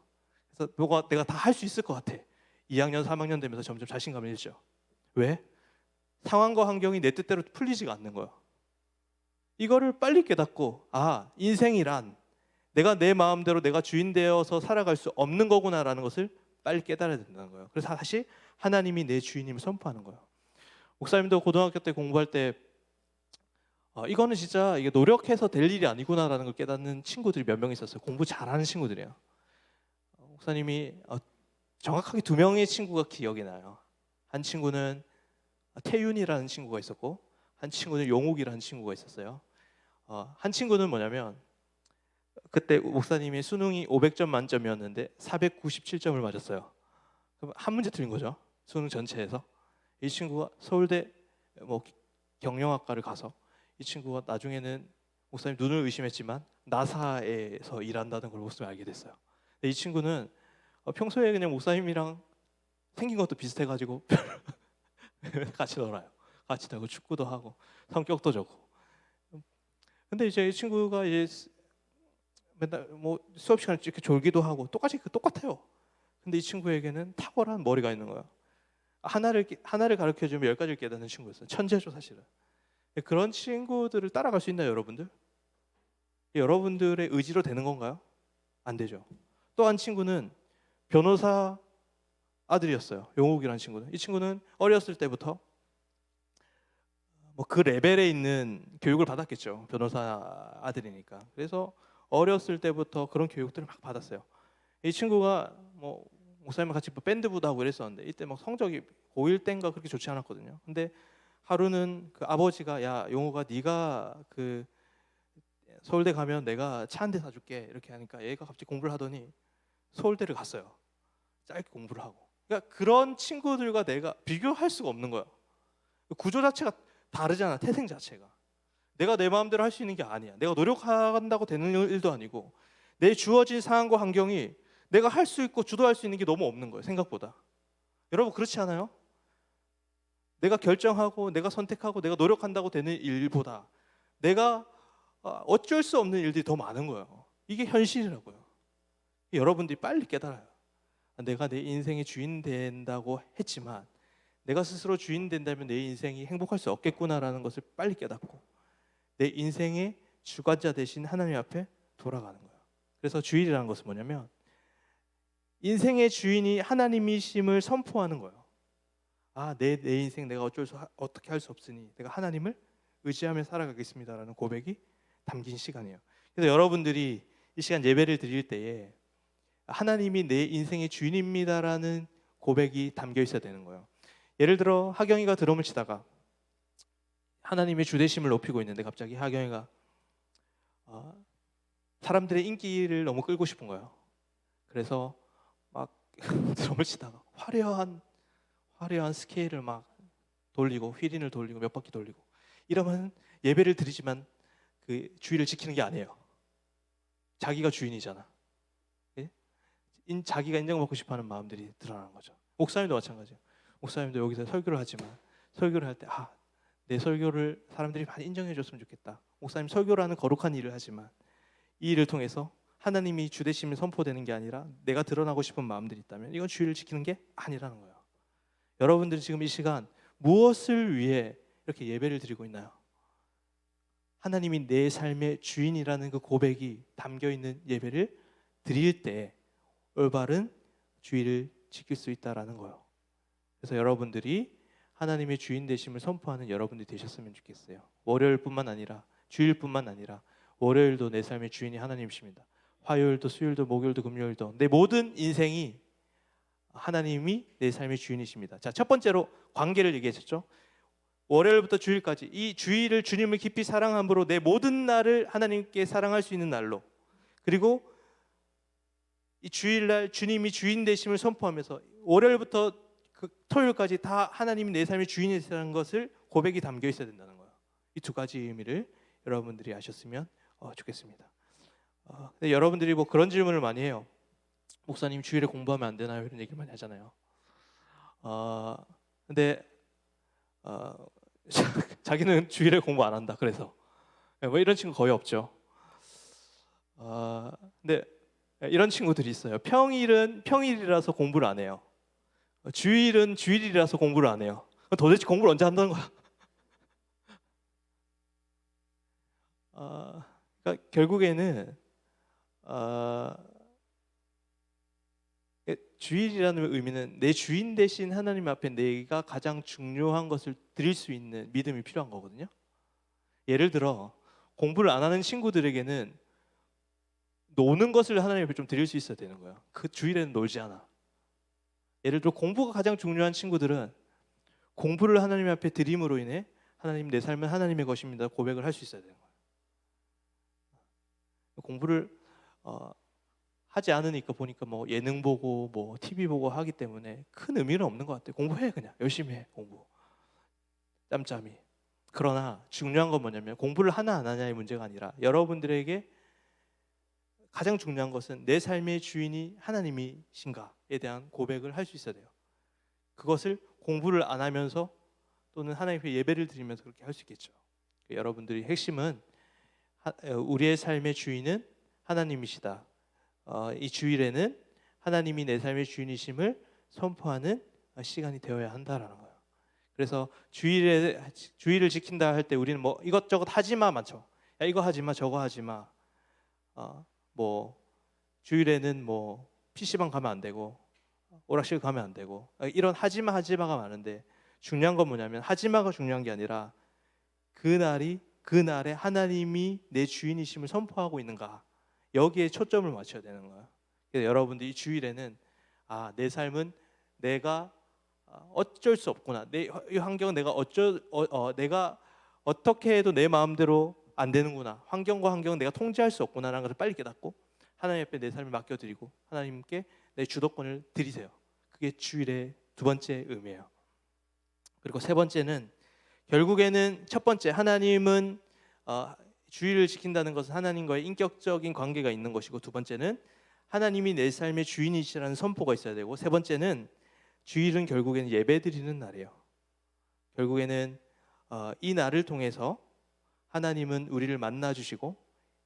그래서 내가 다 할 수 있을 것 같아. 2학년, 3학년 되면서 점점 자신감을 잃죠. 왜? 상황과 환경이 내 뜻대로 풀리지가 않는 거예요. 이거를 빨리 깨닫고 인생이란 내가 내 마음대로 내가 주인 되어서 살아갈 수 없는 거구나라는 것을 빨리 깨달아야 된다는 거예요. 그래서 다시 하나님이 내 주인임을 선포하는 거예요. 목사님도 고등학교 때 공부할 때 이거는 진짜 이게 노력해서 될 일이 아니구나라는 걸 깨닫는 친구들이 몇 명 있었어요. 공부 잘하는 친구들이에요. 목사님이 정확하게 2명의 친구가 기억이 나요. 한 친구는 태윤이라는 친구가 있었고 한 친구는 용욱이라는 친구가 있었어요. 한 친구는 뭐냐면 그때 목사님이 수능이 500점 만점이었는데 497점을 맞았어요. 그럼 한 문제 틀린 거죠. 수능 전체에서. 이 친구가 서울대 경영학과를 가서 이 친구가 나중에는 목사님 눈을 의심했지만 나사에서 일한다는 걸 목사님이 알게 됐어요. 근데 이 친구는 평소에 그냥 목사님이랑 생긴 것도 비슷해가지고 같이 놀아요. 같이 놀고 축구도 하고 성격도 좋고. 근데 이제 이 친구가 이제 맨날 수업 시간에 이렇게 졸기도 하고 똑같아요. 근데 이 친구에게는 탁월한 머리가 있는 거예요. 하나를 가르쳐 주면 10가지를 깨닫는 친구였어요. 천재죠, 사실은. 그런 친구들을 따라갈 수 있나요, 여러분들? 여러분들의 의지로 되는 건가요? 안 되죠. 또 한 친구는 변호사 아들이었어요. 용욱이라는 친구는. 이 친구는 어렸을 때부터 그 레벨에 있는 교육을 받았겠죠. 변호사 아들이니까. 그래서 어렸을 때부터 그런 교육들을 막 받았어요. 이 친구가 목사님과 같이 밴드부도 하고 이랬었는데 이때 성적이 고1 때인가 그렇게 좋지 않았거든요. 근데 하루는 그 아버지가 야 용우가 네가 그 서울대 가면 내가 차 한 대 사줄게 이렇게 하니까 얘가 갑자기 공부를 하더니 서울대를 갔어요. 짧게 공부를 하고. 그러니까 그런 친구들과 내가 비교할 수가 없는 거예요. 구조 자체가 다르잖아. 태생 자체가. 내가 내 마음대로 할 수 있는 게 아니야. 내가 노력한다고 되는 일도 아니고 내 주어진 상황과 환경이 내가 할 수 있고 주도할 수 있는 게 너무 없는 거예요. 생각보다. 여러분 그렇지 않아요? 내가 결정하고 내가 선택하고 내가 노력한다고 되는 일보다 내가 어쩔 수 없는 일들이 더 많은 거예요. 이게 현실이라고요. 여러분들이 빨리 깨달아요. 내가 내 인생의 주인 된다고 했지만 내가 스스로 주인 된다면 내 인생이 행복할 수 없겠구나라는 것을 빨리 깨닫고 내 인생의 주관자 대신 하나님 앞에 돌아가는 거예요. 그래서 주일이라는 것은 뭐냐면 인생의 주인이 하나님이심을 선포하는 거예요. 내 인생 내가 어떻게 할 수 없으니 내가 하나님을 의지하며 살아가겠습니다라는 고백이 담긴 시간이에요. 그래서 여러분들이 이 시간 예배를 드릴 때에 하나님이 내 인생의 주인입니다라는 고백이 담겨 있어야 되는 거예요. 예를 들어 하경이가 드럼을 치다가 하나님의 주대심을 높이고 있는데 갑자기 하경이가 사람들의 인기를 너무 끌고 싶은 거예요. 그래서 막 드럼을 치다가 화려한 스케일을 막 돌리고 휘린을 돌리고 몇 바퀴 돌리고 이러면 예배를 드리지만 그 주의를 지키는 게 아니에요. 자기가 주인이잖아. 예? 자기가 인정받고 싶어하는 마음들이 드러나는 거죠. 목사님도 마찬가지예요. 목사님도 여기서 설교를 하지만 설교를 할 때 내 설교를 사람들이 많이 인정해 줬으면 좋겠다. 목사님 설교라는 거룩한 일을 하지만 이 일을 통해서 하나님이 주되심이 선포되는 게 아니라 내가 드러나고 싶은 마음들이 있다면 이건 주의를 지키는 게 아니라는 거예요. 여러분들은 지금 이 시간 무엇을 위해 이렇게 예배를 드리고 있나요? 하나님이 내 삶의 주인이라는 그 고백이 담겨있는 예배를 드릴 때 올바른 주의를 지킬 수 있다는 거예요. 그래서 여러분들이 하나님의 주인 되심을 선포하는 여러분들이 되셨으면 좋겠어요. 월요일뿐만 아니라 주일뿐만 아니라 월요일도 내 삶의 주인이 하나님이십니다. 화요일도 수요일도 목요일도 금요일도 내 모든 인생이 하나님이 내 삶의 주인이십니다. 자, 첫 번째로 관계를 얘기했었죠. 월요일부터 주일까지 이 주일을 주님을 깊이 사랑함으로 내 모든 날을 하나님께 사랑할 수 있는 날로, 그리고 이 주일날 주님이 주인 되심을 선포하면서 월요일부터 토요일까지 다 하나님이 내 삶의 주인이라는 것을 고백이 담겨 있어야 된다는 거예요. 이 두 가지 의미를 여러분들이 아셨으면 좋겠습니다. 근데 여러분들이 그런 질문을 많이 해요. 목사님 주일에 공부하면 안 되나요? 이런 얘기를 많이 하잖아요. 근데 자기는 주일에 공부 안 한다. 그래서 뭐 이런 친구 거의 없죠. 근데 이런 친구들이 있어요. 평일은 평일이라서 공부를 안 해요. 주일은 주일이라서 공부를 안 해요. 도대체 공부를 언제 한다는 거야? 그러니까 결국에는 주일이라는 의미는 내 주인 대신 하나님 앞에 내가 가장 중요한 것을 드릴 수 있는 믿음이 필요한 거거든요. 예를 들어 공부를 안 하는 친구들에게는 노는 것을 하나님 앞에 좀 드릴 수 있어야 되는 거예요. 그 주일에는 놀지 않아. 예를 들어 공부가 가장 중요한 친구들은 공부를 하나님 앞에 드림으로 인해 하나님, 내 삶은 하나님의 것입니다 고백을 할 수 있어야 되는 거예요. 공부를 하지 않으니까 보니까 뭐 예능 보고 뭐 TV 보고 하기 때문에 큰 의미는 없는 것 같아요. 공부해, 그냥 열심히 해. 공부 짬짬이. 그러나 중요한 건 뭐냐면 공부를 하나 안 하냐의 문제가 아니라 여러분들에게 가장 중요한 것은 내 삶의 주인이 하나님이신가에 대한 고백을 할 수 있어야 돼요. 그것을 공부를 안 하면서 또는 하나님 앞에 예배를 드리면서 그렇게 할 수 있겠죠. 여러분들이 핵심은 우리의 삶의 주인은 하나님이시다. 이 주일에는 하나님이 내 삶의 주인이심을 선포하는 시간이 되어야 한다라는 거예요. 그래서 주일을 지킨다 할 때 우리는 뭐 이것저것 하지 마 많죠. 야, 이거 하지 마, 저거 하지 마. 뭐 주일에는 뭐 PC방 가면 안 되고 오락실 가면 안 되고 이런 하지 마가 많은데 중요한 건 뭐냐면 하지 마가 중요한 게 아니라 그날에 하나님이 내 주인이심을 선포하고 있는가, 여기에 초점을 맞춰야 되는 거예요. 그래서 여러분들 이 주일에는 내 삶은 내가 어쩔 수 없구나. 이 환경은 내가 어떻게 해도 내 마음대로 안 되는구나. 환경과 환경은 내가 통제할 수 없구나라는 것을 빨리 깨닫고 하나님 앞에 내 삶을 맡겨드리고 하나님께 내 주도권을 드리세요. 그게 주일의 두 번째 의미예요. 그리고 세 번째는 결국에는 첫 번째, 하나님은 주일을 지킨다는 것은 하나님과의 인격적인 관계가 있는 것이고, 두 번째는 하나님이 내 삶의 주인이시라는 선포가 있어야 되고, 세 번째는 주일은 결국에는 예배드리는 날이에요. 결국에는 이 날을 통해서 하나님은 우리를 만나주시고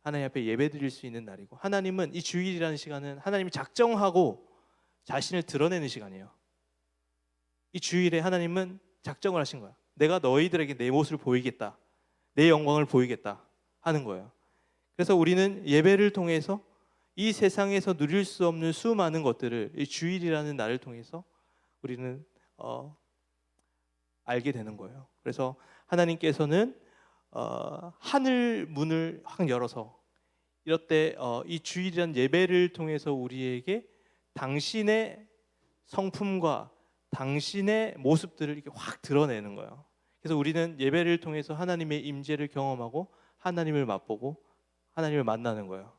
하나님 앞에 예배드릴 수 있는 날이고, 하나님은 이 주일이라는 시간은 하나님이 작정하고 자신을 드러내는 시간이에요. 이 주일에 하나님은 작정을 하신 거야. 내가 너희들에게 내 모습을 보이겠다, 내 영광을 보이겠다 하는 거예요. 그래서 우리는 예배를 통해서 이 세상에서 누릴 수 없는 수많은 것들을 이 주일이라는 날을 통해서 우리는 알게 되는 거예요. 그래서 하나님께서는 하늘 문을 확 열어서 이럴 때 이 주일이라는 예배를 통해서 우리에게 당신의 성품과 당신의 모습들을 이렇게 확 드러내는 거예요. 그래서 우리는 예배를 통해서 하나님의 임재를 경험하고 하나님을 맛보고 하나님을 만나는 거예요.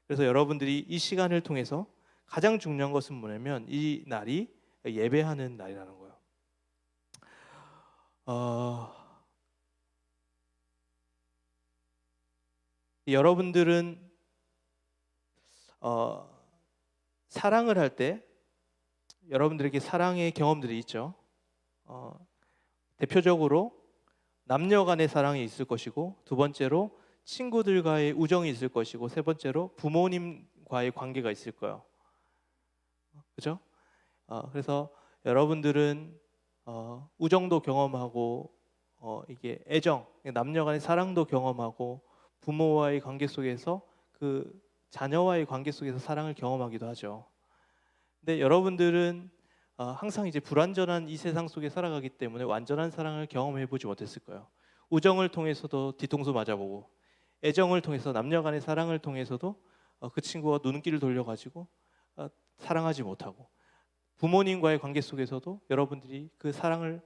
그래서 여러분들이 이 시간을 통해서 가장 중요한 것은 뭐냐면 이 날이 예배하는 날이라는 거예요. 여러분들은 사랑을 할 때 여러분들에게 사랑의 경험들이 있죠. 대표적으로 남녀 간의 사랑이 있을 것이고, 두 번째로 친구들과의 우정이 있을 것이고, 세 번째로 부모님과의 관계가 있을 거예요. 그죠? 그래서 여러분들은 우정도 경험하고 이게 애정, 남녀 간의 사랑도 경험하고 부모와의 관계 속에서 그 자녀와의 관계 속에서 사랑을 경험하기도 하죠. 근데 여러분들은 항상 이제 불완전한 이 세상 속에 살아가기 때문에 완전한 사랑을 경험해 보지 못했을 거예요. 우정을 통해서도 뒤통수 맞아보고, 애정을 통해서 남녀 간의 사랑을 통해서도 그 친구와 눈길을 돌려가지고 사랑하지 못하고, 부모님과의 관계 속에서도 여러분들이 그 사랑을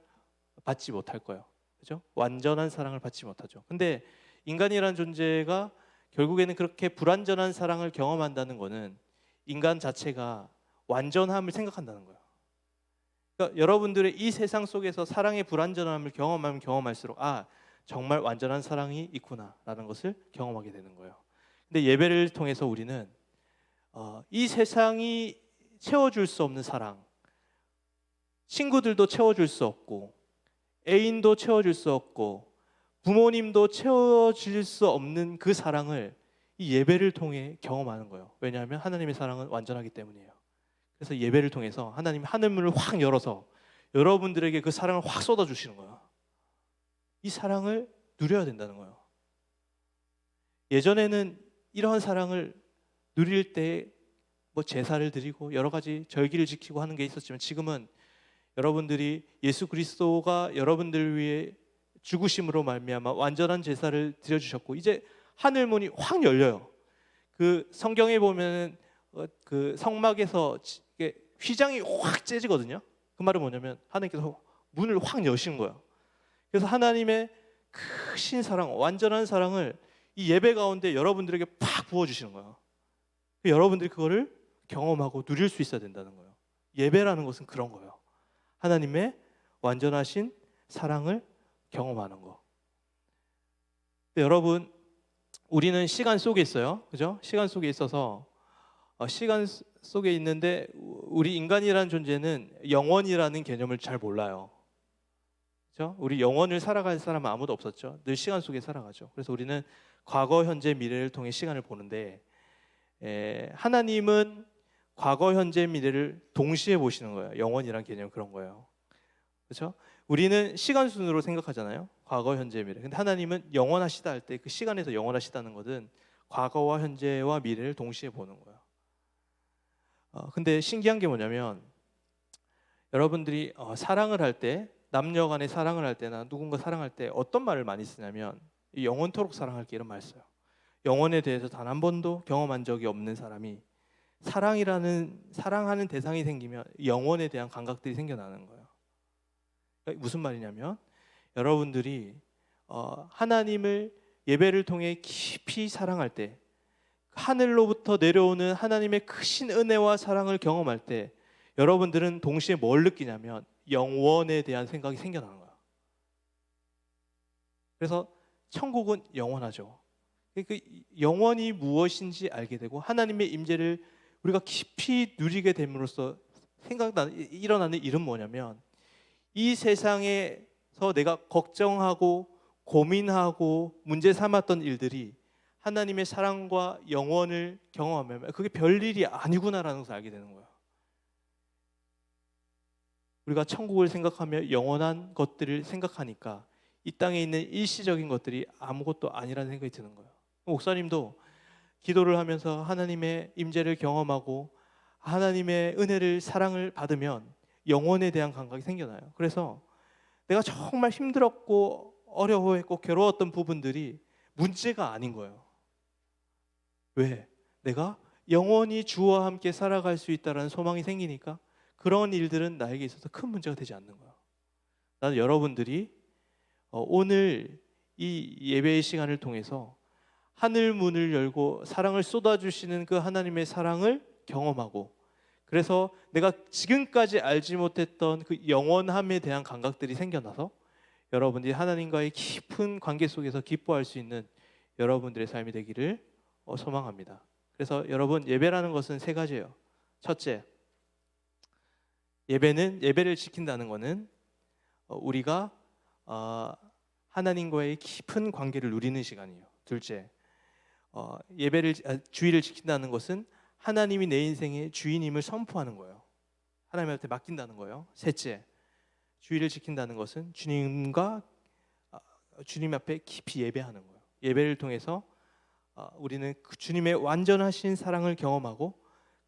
받지 못할 거예요. 그죠? 완전한 사랑을 받지 못하죠. 근데 인간이라는 존재가 결국에는 그렇게 불완전한 사랑을 경험한다는 것은 인간 자체가 완전함을 생각한다는 거예요. 그러니까 여러분들의 이 세상 속에서 사랑의 불완전함을 경험하면 경험할수록 정말 완전한 사랑이 있구나라는 것을 경험하게 되는 거예요. 근데 예배를 통해서 우리는 이 세상이 채워줄 수 없는 사랑, 친구들도 채워줄 수 없고 애인도 채워줄 수 없고 부모님도 채워줄 수 없는 그 사랑을 이 예배를 통해 경험하는 거예요. 왜냐하면 하나님의 사랑은 완전하기 때문이에요. 그래서 예배를 통해서 하나님이 하늘문을 확 열어서 여러분들에게 그 사랑을 확 쏟아주시는 거예요. 이 사랑을 누려야 된다는 거예요. 예전에는 이러한 사랑을 누릴 때 뭐 제사를 드리고 여러 가지 절기를 지키고 하는 게 있었지만, 지금은 여러분들이 예수 그리스도가 여러분들을 위해 죽으심으로 말미암아 완전한 제사를 드려주셨고 이제 하늘문이 확 열려요. 그 성경에 보면은 그 성막에서 휘장이 확 째지거든요. 그 말은 뭐냐면 하나님께서 문을 확 여시는 거예요. 그래서 하나님의 크신 사랑, 완전한 사랑을 이 예배 가운데 여러분들에게 팍 부어주시는 거예요. 여러분들이 그거를 경험하고 누릴 수 있어야 된다는 거예요. 예배라는 것은 그런 거예요. 하나님의 완전하신 사랑을 경험하는 거. 여러분, 우리는 시간 속에 있어요. 그죠? 시간 속에 있어서 시간 속에 있는데 우리 인간이라는 존재는 영원이라는 개념을 잘 몰라요. 그죠? 우리 영원을 살아갈 사람은 아무도 없었죠. 늘 시간 속에 살아가죠. 그래서 우리는 과거, 현재, 미래를 통해 시간을 보는데 하나님은 과거, 현재, 미래를 동시에 보시는 거예요. 영원이란 개념은 그런 거예요. 그렇죠? 우리는 시간 순으로 생각하잖아요. 과거, 현재, 미래. 근데 하나님은 영원하시다 할 때 그 시간에서 영원하시다는 것은 과거와 현재와 미래를 동시에 보는 거예요. 근데 신기한 게 뭐냐면 여러분들이 사랑을 할 때, 남녀 간의 사랑을 할 때나 누군가 사랑할 때 어떤 말을 많이 쓰냐면 영원토록 사랑할게 이런 말 써요. 영원에 대해서 단 한 번도 경험한 적이 없는 사람이 사랑하는 대상이 생기면 영원에 대한 감각들이 생겨나는 거예요. 그러니까 무슨 말이냐면 여러분들이 하나님을 예배를 통해 깊이 사랑할 때, 하늘로부터 내려오는 하나님의 크신 은혜와 사랑을 경험할 때 여러분들은 동시에 뭘 느끼냐면 영원에 대한 생각이 생겨나는 거예요. 그래서 천국은 영원하죠. 그 영원이 무엇인지 알게 되고 하나님의 임재를 우리가 깊이 누리게 됨으로써 일어나는 일은 뭐냐면 이 세상에서 내가 걱정하고 고민하고 문제 삼았던 일들이 하나님의 사랑과 영원을 경험하면 그게 별일이 아니구나라는 것을 알게 되는 거예요. 우리가 천국을 생각하며 영원한 것들을 생각하니까 이 땅에 있는 일시적인 것들이 아무것도 아니라는 생각이 드는 거예요. 목사님도 기도를 하면서 하나님의 임재를 경험하고 하나님의 은혜를, 사랑을 받으면 영혼에 대한 감각이 생겨나요. 그래서 내가 정말 힘들었고 어려워했고 괴로웠던 부분들이 문제가 아닌 거예요. 왜? 내가 영원히 주와 함께 살아갈 수 있다는 소망이 생기니까 그런 일들은 나에게 있어서 큰 문제가 되지 않는 거예요. 나는 여러분들이 오늘 이 예배의 시간을 통해서 하늘 문을 열고 사랑을 쏟아주시는 그 하나님의 사랑을 경험하고, 그래서 내가 지금까지 알지 못했던 그 영원함에 대한 감각들이 생겨나서 여러분들이 하나님과의 깊은 관계 속에서 기뻐할 수 있는 여러분들의 삶이 되기를 소망합니다. 그래서 여러분, 예배라는 것은 세 가지예요. 첫째, 예배를 지킨다는 것은 우리가 하나님과의 깊은 관계를 누리는 시간이에요. 둘째, 주의를 지킨다는 것은 하나님이 내 인생의 주인임을 선포하는 거예요. 하나님한테 맡긴다는 거예요. 셋째, 주의를 지킨다는 것은 주님 앞에 깊이 예배하는 거예요. 예배를 통해서 우리는 그 주님의 완전하신 사랑을 경험하고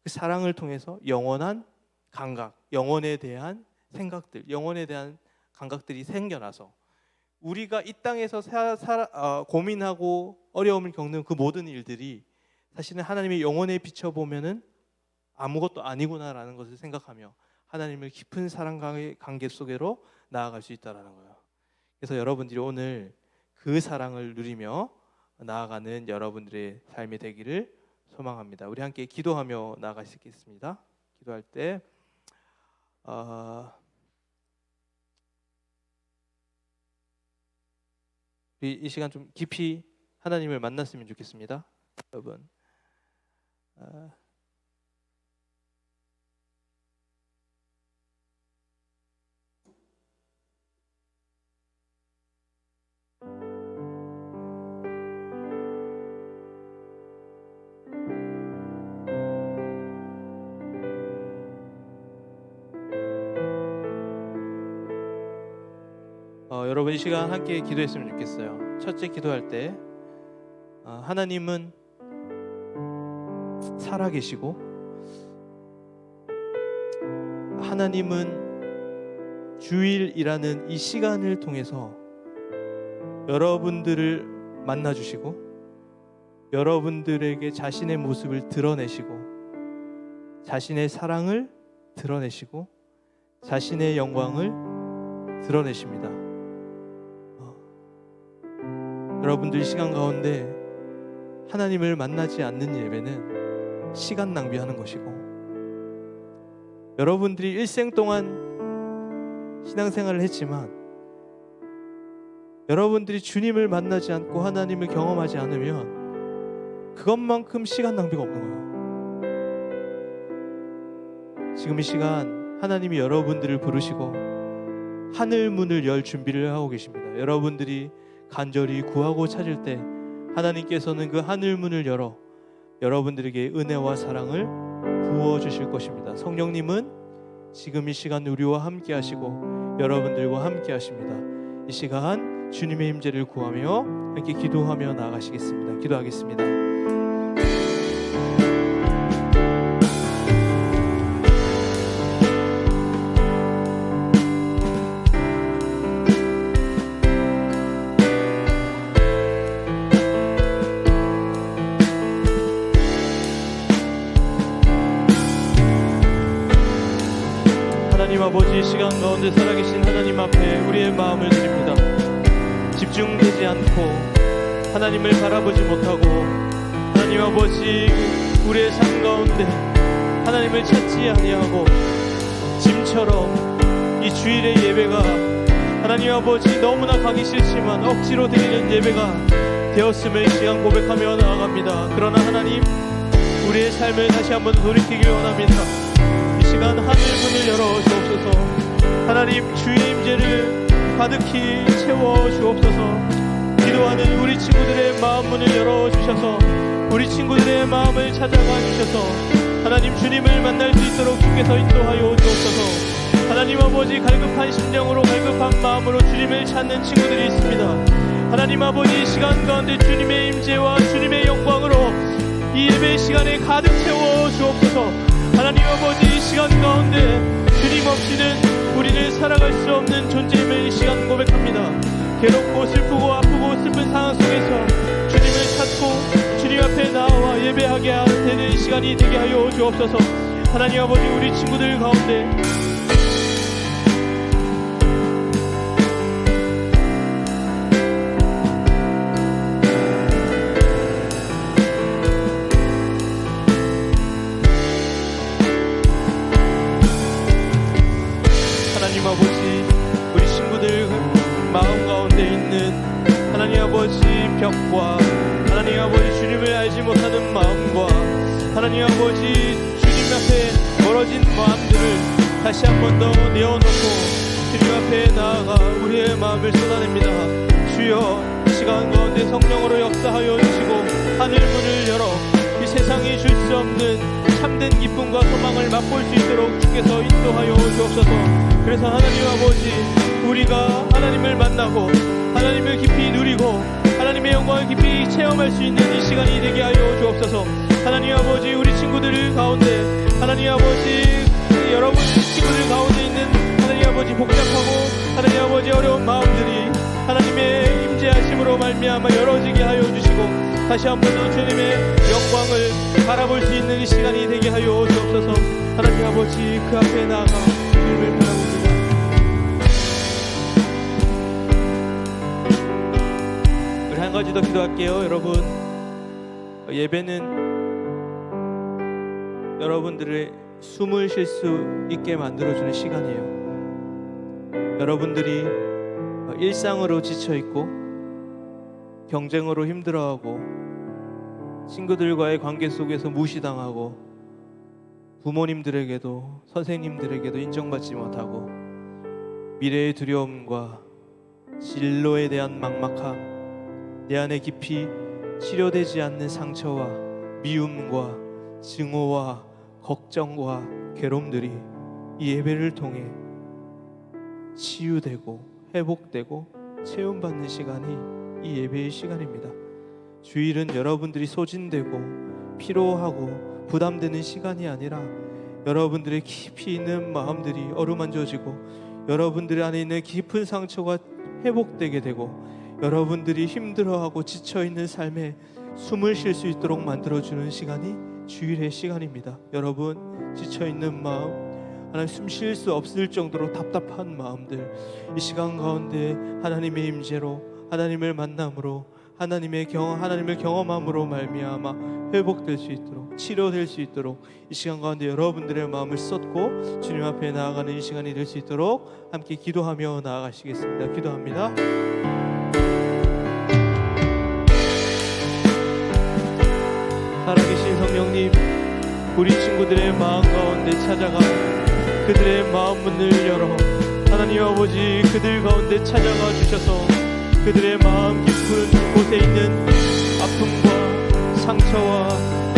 그 사랑을 통해서 영원한 감각, 영혼에 대한 생각들, 영혼에 대한 감각들이 생겨나서 우리가 이 땅에서 고민하고 어려움을 겪는 그 모든 일들이 사실은 하나님의 영혼에 비춰보면은 아무것도 아니구나라는 것을 생각하며 하나님을 깊은 사랑과의 관계 속으로 나아갈 수 있다라는 거예요. 그래서 여러분들이 오늘 그 사랑을 누리며 나아가는 여러분들의 삶이 되기를 소망합니다. 우리 함께 기도하며 나아갈 수 있겠습니다. 기도할 때 이 시간 좀 깊이 하나님을 만났으면 좋겠습니다. 여러분, 여러분 이 시간 함께 기도했으면 좋겠어요. 첫째 기도할 때 하나님은 살아계시고 하나님은 주일이라는 이 시간을 통해서 여러분들을 만나주시고 여러분들에게 자신의 모습을 드러내시고 자신의 사랑을 드러내시고 자신의 영광을 드러내십니다. 여러분들 시간 가운데 하나님을 만나지 않는 예배는 시간 낭비하는 것이고 여러분들이 일생 동안 신앙생활을 했지만 여러분들이 주님을 만나지 않고 하나님을 경험하지 않으면 그것만큼 시간 낭비가 없는 거예요. 지금 이 시간 하나님이 여러분들을 부르시고 하늘 문을 열 준비를 하고 계십니다. 여러분들이 간절히 구하고 찾을 때 하나님께서는 그 하늘 문을 열어 여러분들에게 은혜와 사랑을 부어주실 것입니다. 성령님은 지금 이 시간 우리와 함께 하시고 여러분들과 함께 하십니다. 이 시간 주님의 임재를 구하며 함께 기도하며 나아가시겠습니다. 기도하겠습니다. 하나님 아버지, 이 시간 가운데 살아계신 하나님 앞에 우리의 마음을 드립니다. 집중되지 않고 하나님을 바라보지 못하고 하나님 아버지 우리의 삶 가운데 하나님을 찾지 아니하고 짐처럼 이 주일의 예배가 하나님 아버지 너무나 가기 싫지만 억지로 드리는 예배가 되었음을 이 시간 고백하며 나아갑니다. 그러나 하나님 우리의 삶을 다시 한번 돌이키길 원합니다. 이 시간 하늘 문을 열어 주옵소서. 하나님 주의 임재를 가득히 채워 주옵소서. 기도하는 우리 친구들의 마음 문을 열어 주셔서 우리 친구들의 마음을 찾아가 주셔서 하나님 주님을 만날 수 있도록 주께서 인도하여 주옵소서. 하나님 아버지 갈급한 심령으로 갈급한 마음으로 주님을 찾는 친구들이 있습니다. 하나님 아버지 시간 가운데 주님의 임재와 주님의 영광으로 이 예배 시간에 가득 채워 주옵소서. 하나님 아버지 시간 가운데 주님 없이는 우리는 살아갈 수 없는 존재임을 이 시간 고백합니다. 괴롭고 슬프고 아프고 슬픈 상황 속에서 주님을 찾고 주님 앞에 나와 예배하게 되는 시간이 되게 하여 주옵소서. 하나님 아버지 우리 친구들 가운데 하나님 아버지 우리 친구들 마음 가운데 있는 하나님 아버지 벽과 하나님 아버지 주님을 알지 못하는 마음과 하나님 아버지 주님 앞에 멀어진 마음들을 다시 한 번 더 내어놓고 주님 앞에 나아가 우리의 마음을 쏟아냅니다. 주여 이 시간 가운데 성령으로 역사하여 주시고 하늘 문을 열어 이 세상이 줄 수 없는 참된 기쁨과 소망을 맛볼 수 있도록 주께서 인도하여 주옵소서. 그래서 하나님 아버지 우리가 하나님을 만나고 하나님을 깊이 누리고 하나님의 영광을 깊이 체험할 수 있는 이 시간이 되게 하여 주옵소서. 하나님 아버지 우리 친구들 가운데 하나님 아버지 여러분 친구들 가운데 있는 하나님 아버지 복잡하고 하나님 아버지 어려운 마음들이 하나님의 임재하심으로 말미암아 열어지게 하여 주시고 다시 한번 더 주님의 영광을 바라볼 수 있는 이 시간이 되게 하여 주옵소서. 하나님 아버지 그 앞에 나아가 주님을 바라봅니다. 우리 한 가지 더 기도할게요. 여러분 예배는 여러분들의 숨을 쉴 수 있게 만들어주는 시간이에요. 여러분들이 일상으로 지쳐있고 경쟁으로 힘들어하고 친구들과의 관계 속에서 무시당하고 부모님들에게도 선생님들에게도 인정받지 못하고 미래의 두려움과 진로에 대한 막막함, 내 안에 깊이 치료되지 않는 상처와 미움과 증오와 걱정과 괴로움들이 이 예배를 통해 치유되고 회복되고 체험받는 시간이 이 예배의 시간입니다. 주일은 여러분들이 소진되고 피로하고 부담되는 시간이 아니라 여러분들의 깊이 있는 마음들이 어루만져지고 여러분들 안에 있는 깊은 상처가 회복되게 되고 여러분들이 힘들어하고 지쳐있는 삶에 숨을 쉴 수 있도록 만들어주는 시간이 주일의 시간입니다. 여러분, 지쳐있는 마음, 하나님 숨 쉴 수 없을 정도로 답답한 마음들, 이 시간 가운데 하나님의 임재로, 하나님을 만남으로, 하나님을 경험함으로 말미암아 회복될 수 있도록, 치료될 수 있도록 이 시간 가운데 여러분들의 마음을 쏟고 주님 앞에 나아가는 이 시간이 될 수 있도록 함께 기도하며 나아가시겠습니다. 기도합니다. 살아계신 성령님, 우리 친구들의 마음 가운데 찾아가 그들의 마음 문을 열어 하나님 아버지 그들 가운데 찾아가 주셔서 그들의 마음 깊은 곳에 있는 아픔과 상처와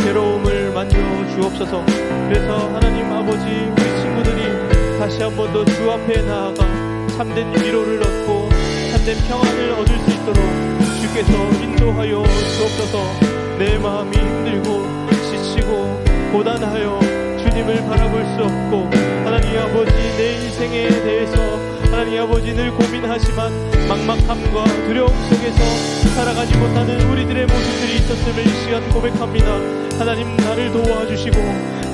괴로움을 만져 주옵소서. 그래서 하나님 아버지 우리 친구들이 다시 한 번 더 주 앞에 나아가 참된 위로를 얻고 참된 평안을 얻을 수 있도록 주께서 인도하여 주옵소서. 내 마음이 힘들고 지치고 고단하여 주님을 바라볼 수 없고 하나님 아버지 내 인생에 대해서 하나님 아버지 늘 고민하지만 막막함과 두려움 속에서 살아가지 못하는 우리들의 모습들이 있었음을 이 시간 고백합니다. 하나님 나를 도와주시고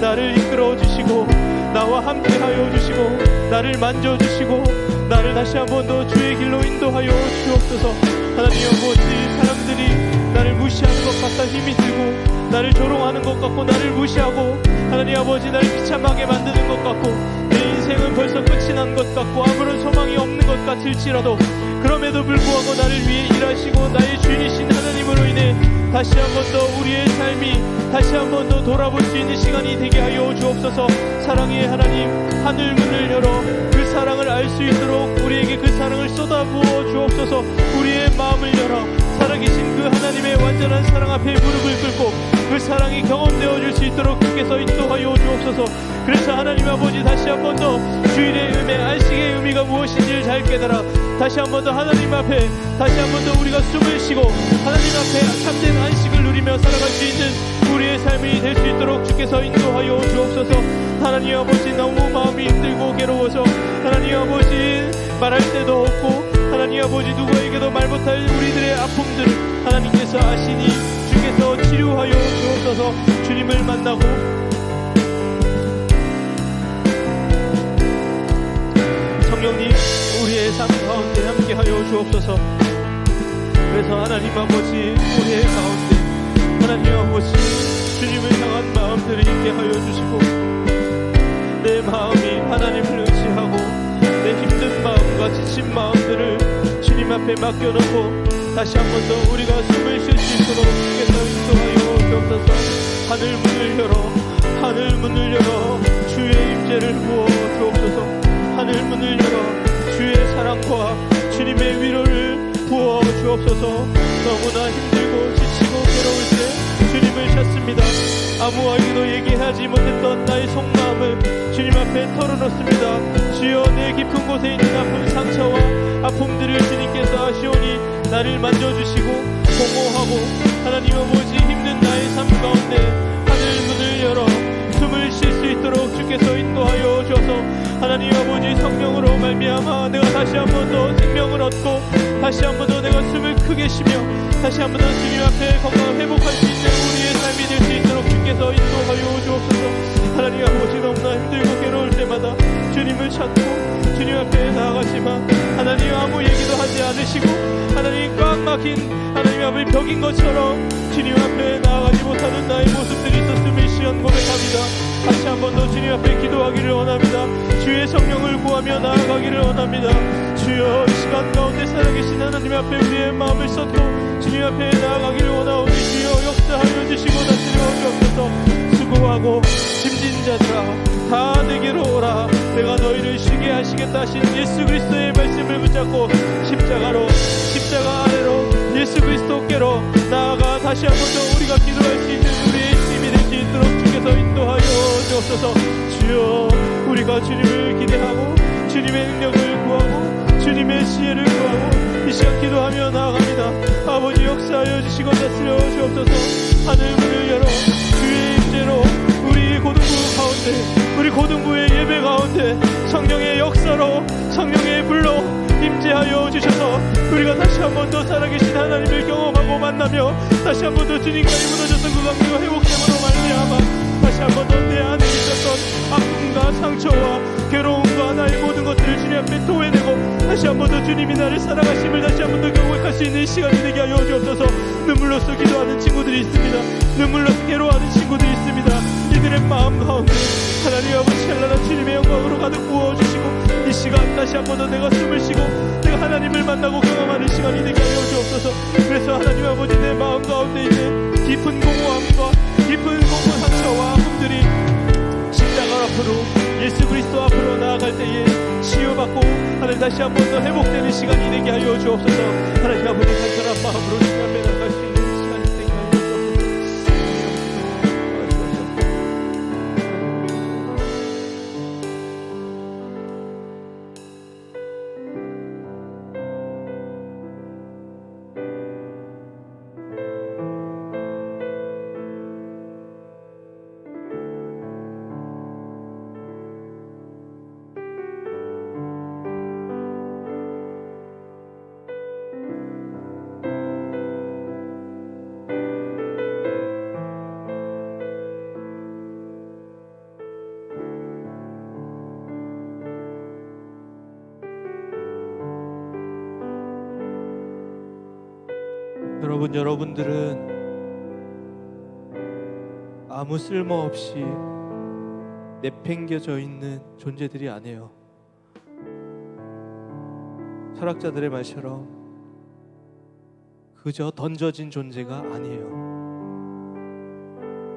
나를 이끌어 주시고 나와 함께하여 주시고 나를 만져주시고 나를 다시 한 번 더 주의 길로 인도하여 주옵소서. 하나님 아버지 사람들이 나를 무시하는 것 같아 힘이 들고 나를 조롱하는 것 같고 나를 무시하고 하나님 아버지 나를 비참하게 만드는 것 같고 내 인생은 벌써 끝이 난 것 같고 아무런 소망이 없는 것 같을지라도 그럼에도 불구하고 나를 위해 일하시고 나의 주인이신 하나님으로 인해 다시 한 번 더 우리의 삶이 다시 한 번 더 돌아볼 수 있는 시간이 되게 하여 주옵소서. 사랑의 하나님 하늘 문을 열어 그 사랑을 알 수 있도록 우리에게 그 사랑을 쏟아부어 주옵소서. 우리의 마음을 열어 살아계신 그 하나님의 완전한 사랑 앞에 무릎을 꿇고 그 사랑이 경험되어 줄 수 있도록 주께서 인도하여 주옵소서. 그래서 하나님 아버지 다시 한 번 더 주일의 의미, 안식의 의미가 무엇인지를 잘 깨달아 다시 한 번 더 하나님 앞에 다시 한 번 더 우리가 숨을 쉬고 하나님 앞에 참된 안식을 누리며 살아갈 수 있는 우리의 삶이 될 수 있도록 주께서 인도하여 주옵소서. 하나님 아버지 너무 마음이 힘들고 괴로워서 하나님 아버지 말할 때도 없고 하나님 아버지 누구에게도 말 못할 우리들의 아픔들을 하나님께서 아시니 주께서 치료하여 주옵소서. 주님을 만나고 성령님 우리의 삶 가운데 함께하여 주옵소서. 그래서 하나님 아버지 우리의 가운데 하나님 아버지 주님을 향한 마음들을 있게 하여 주시고 내 마음이 하나님을 의지하고 내 힘든 마음과 지친 마음들을 주님 앞에 맡겨놓고 다시 한 번 더 우리가 숨을 쉴 수 있도록 주께서 인도하여 주옵소서. 하늘 문을 열어 주의 임재를 부어 주옵소서. 하늘 문을 열어 주의 사랑과 주님의 위로를 부어 주옵소서. 너무나 힘들고 지치고 괴로울 때 주님을 찾습니다. 아무에게도 얘기하지 못했던 나의 속마음을 주님 앞에 털어놓습니다. 주여 내 깊은 곳에 있는 아픈 상처와 아픔들을 주님께서 아시오니 나를 만져주시고 공허하고 하나님 아버지 힘든 나의 삶 가운데 하늘 문을 열어 숨을 쉴 수 있도록 주께서 인도하여 주셔서 하나님 아버지 성령으로 말미암아 내가 다시 한 번 더 생명을 얻고 다시 한 번 더 내가 숨을 크게 쉬며 다시 한 번 더 주님 앞에 건강을 회복할 수 있는 우리의 삶이 될 수 있도록 주께서 인도하여 주옵소서. 하나님 아버지 너무나 힘들고 괴로울 때마다 주님을 찾고 주님 앞에 나아가지만 하나님 아무 얘기도 하지 않으시고 하나님 꽉 막힌 하나님 앞에 벽인 것처럼 주님 앞에 나아가지 못하는 나의 모습들이 있었음을 이 시간 고백합니다. 다시 한 번 더 주님 앞에 기도하기를 원합니다. 주의 성령을 구하며 나아가기를 원합니다. 주여 이 시간 가운데 살아계신 하나님 앞에 우리의 마음을 쏟고 주님 앞에 나아가기를 원하오니 주여 역사하여 주시고 다스려 주옵소서. 수고하고 짐진 자들아 다 내게로 오라. 내가 너희를 쉬게 하시겠다 하신 예수 그리스도의 말씀을 붙잡고 십자가 아래로 예수 그리스도께로 나아가 다시 한 번 더 우리가 기도할 수 있는 우리의 힘이 될 수 있도록 주께서 인도하여 주옵소서. 주여 우리가 주님을 기대하고 주님의 능력을 구하고 주님의 지혜를 구하고 이 시간 기도하며 나아갑니다. 아버지 역사하여 주시고 다스려 주옵소서. 하늘 문을 열어 주의 임재로 우리 고등부 가운데, 우리 고등부의 예배 가운데 성령의 역사로, 성령의 불로 임재하여 주셔서 우리가 다시 한 번 더 살아계신 하나님을 경험하고 만나며 다시 한 번 더 주님과의 무너졌던 그 관계가 회복됨으로 말미암아 다시 한 번 더 내 안에 있었던 아픔과 상처와 괴로움과 나의 모든 것들을 주님 앞에 토해내고 다시 한 번 더 주님이 나를 사랑하심을 다시 한 번 더 경험할 수 있는 시간이 되게 하여 주옵소서. 눈물로써 기도하는 친구들이 있습니다. 눈물로써 괴로워하는 친구들이 있습니다. 이들의 마음 가운데 하나님 아버지 찬란한 주님의 영광으로 가득 부어주시고 이 시간 다시 한 번 더 내가 숨을 쉬고 내가 하나님을 만나고 경험하는 시간이 되게 하여 주옵소서. 그래서 하나님 아버지 내 마음 가운데 있는 깊은 공허함과 깊은 공허 상처와 아픔들이 십자가 앞으로 예수 그리스도 앞으로 나아갈 때에 치유받고 하나님 다시 한 번 더 회복되는 시간이 되게 하여 주옵소서. 하나님 아버지 간절한 마음으로 주님 앞에 나갈 수 있는 시간이 되게 하여 주옵소서. 여러분들은 아무 쓸모없이 내팽겨져 있는 존재들이 아니에요. 철학자들의 말처럼 그저 던져진 존재가 아니에요.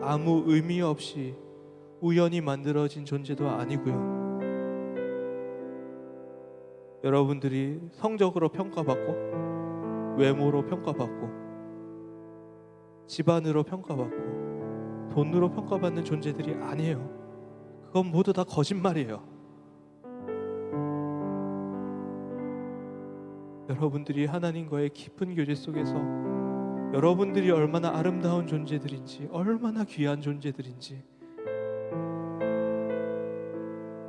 아무 의미 없이 우연히 만들어진 존재도 아니고요. 여러분들이 성적으로 평가받고 외모로 평가받고 집안으로 평가받고 돈으로 평가받는 존재들이 아니에요. 그건 모두 다 거짓말이에요. 여러분들이 하나님과의 깊은 교제 속에서 여러분들이 얼마나 아름다운 존재들인지, 얼마나 귀한 존재들인지,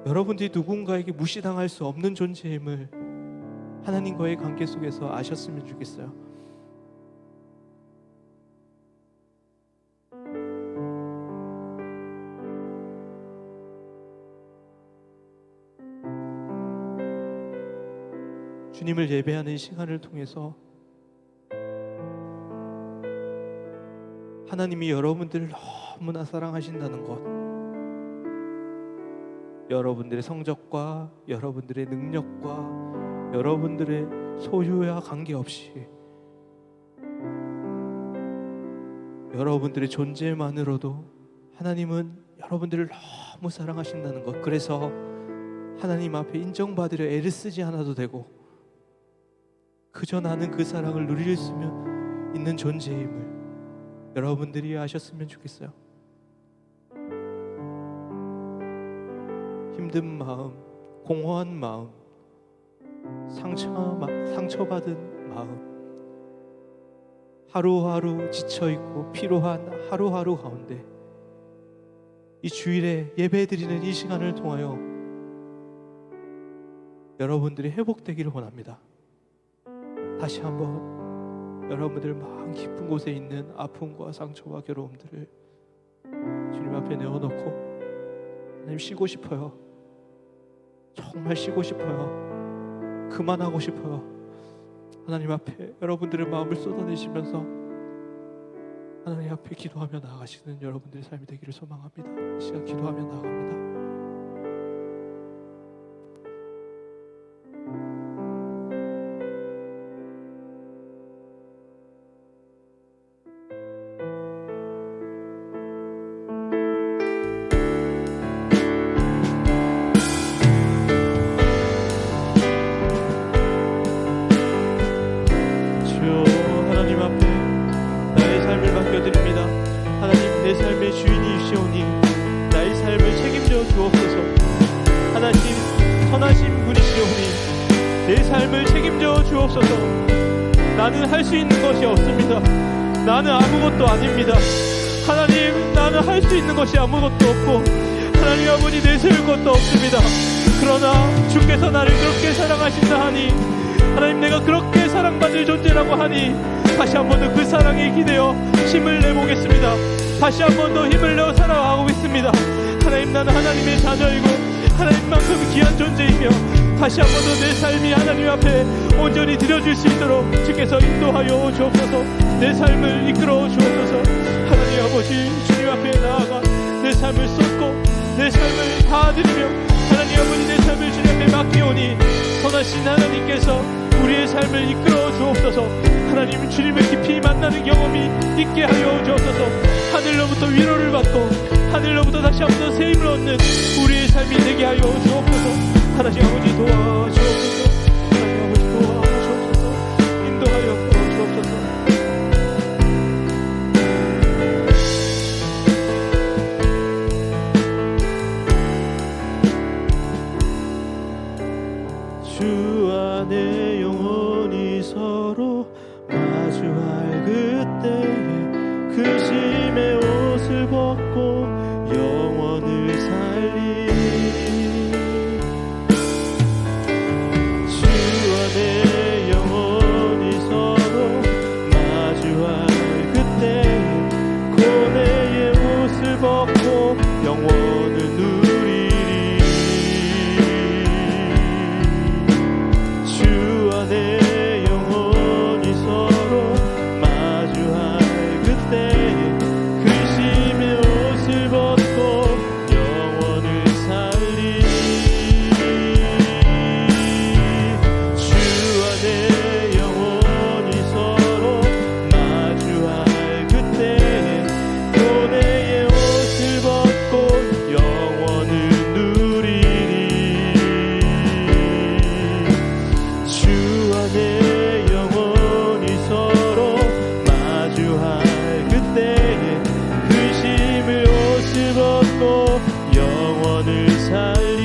여러분들이 누군가에게 무시당할 수 없는 존재임을 하나님과의 관계 속에서 아셨으면 좋겠어요. 주님을 예배하는 시간을 통해서 하나님이 여러분들을 너무나 사랑하신다는 것, 여러분들의 성적과 여러분들의 능력과 여러분들의 소유와 관계없이 여러분들의 존재만으로도 하나님은 여러분들을 너무 사랑하신다는 것, 그래서 하나님 앞에 인정받으려 애를 쓰지 않아도 되고 그저 나는 그 사랑을 누릴 수 있는 존재임을 여러분들이 아셨으면 좋겠어요. 힘든 마음, 공허한 마음, 상처받은 마음, 하루하루 지쳐있고 피로한 하루하루 가운데 이 주일에 예배드리는 이 시간을 통하여 여러분들이 회복되기를 원합니다. 다시 한번 여러분들 마음 깊은 곳에 있는 아픔과 상처와 괴로움들을 주님 앞에 내어놓고 하나님 쉬고 싶어요. 정말 쉬고 싶어요. 그만하고 싶어요. 하나님 앞에 여러분들의 마음을 쏟아내시면서 하나님 앞에 기도하며 나아가시는 여러분들의 삶이 되기를 소망합니다. 이 시간 기도하며 나아갑니다. 내 삶의 주인이시오니 나의 삶을 책임져 주옵소서. 주옵소서. 나는 할 수 있는 것이 없습니다. 나는 아무것도 아닙니다. 하나님, 나는 할 수 있는 것이 아무것도 없고 하나님 아버지 내세울 것도 없습니다. 그러나 주께서 나를 그렇게 사랑하신다 하니, 하나님 내가 그렇게 사랑받을 존재라고 하니 다시 한 번 더 그 사랑에 기대어 힘을 내보겠습니다. 다시 한 번 더 힘을 내어 살아가고 있습니다. 하나님, 나는 하나님의 자녀이고 하나님만큼 귀한 존재이며 다시 한 번 더 내 삶이 하나님 앞에 온전히 드려질 수 있도록 주께서 인도하여 주옵소서. 내 삶을 이끌어 주옵소서. 하나님 아버지, 주님 앞에 나아가 내 삶을 쏟고 내 삶을 다 드리며 하나님 아버지 내 삶을 주님 앞에 맡기오니 선하신 하나님께서 우리의 삶을 이끌어 주옵소서. 하나님, 주님을 깊이 만나는 경험이 있게 하여 주옵소서. 하늘로부터 위로를 받고 하늘로부터 다시 한번 더 새 힘을 얻는 우리의 삶이 되게 하여 주옵소서. 하나님 아버지 도와주옵소서. 하나님 아버지 도와주옵소서. 인도하여 주옵소서. 주 안에 영원히 서로 마주할 그때에 그 심의 옷을 벗고 영원을 살리. 주 안에 영원히 서로 마주할 그때에 고뇌의 옷을 벗고 영원을 누리리. 주 안에 영원히 서로 마주할 그때에 그 심의 옷을 벗고 영원을 살리. 주 안에 영원히 서로 마주할 그때에 고뇌의 옷을 벗고 영원을 누리리. 주 안에 영원히 서로 마주할 그때에 그 심의 옷을 벗고 영원을 살리.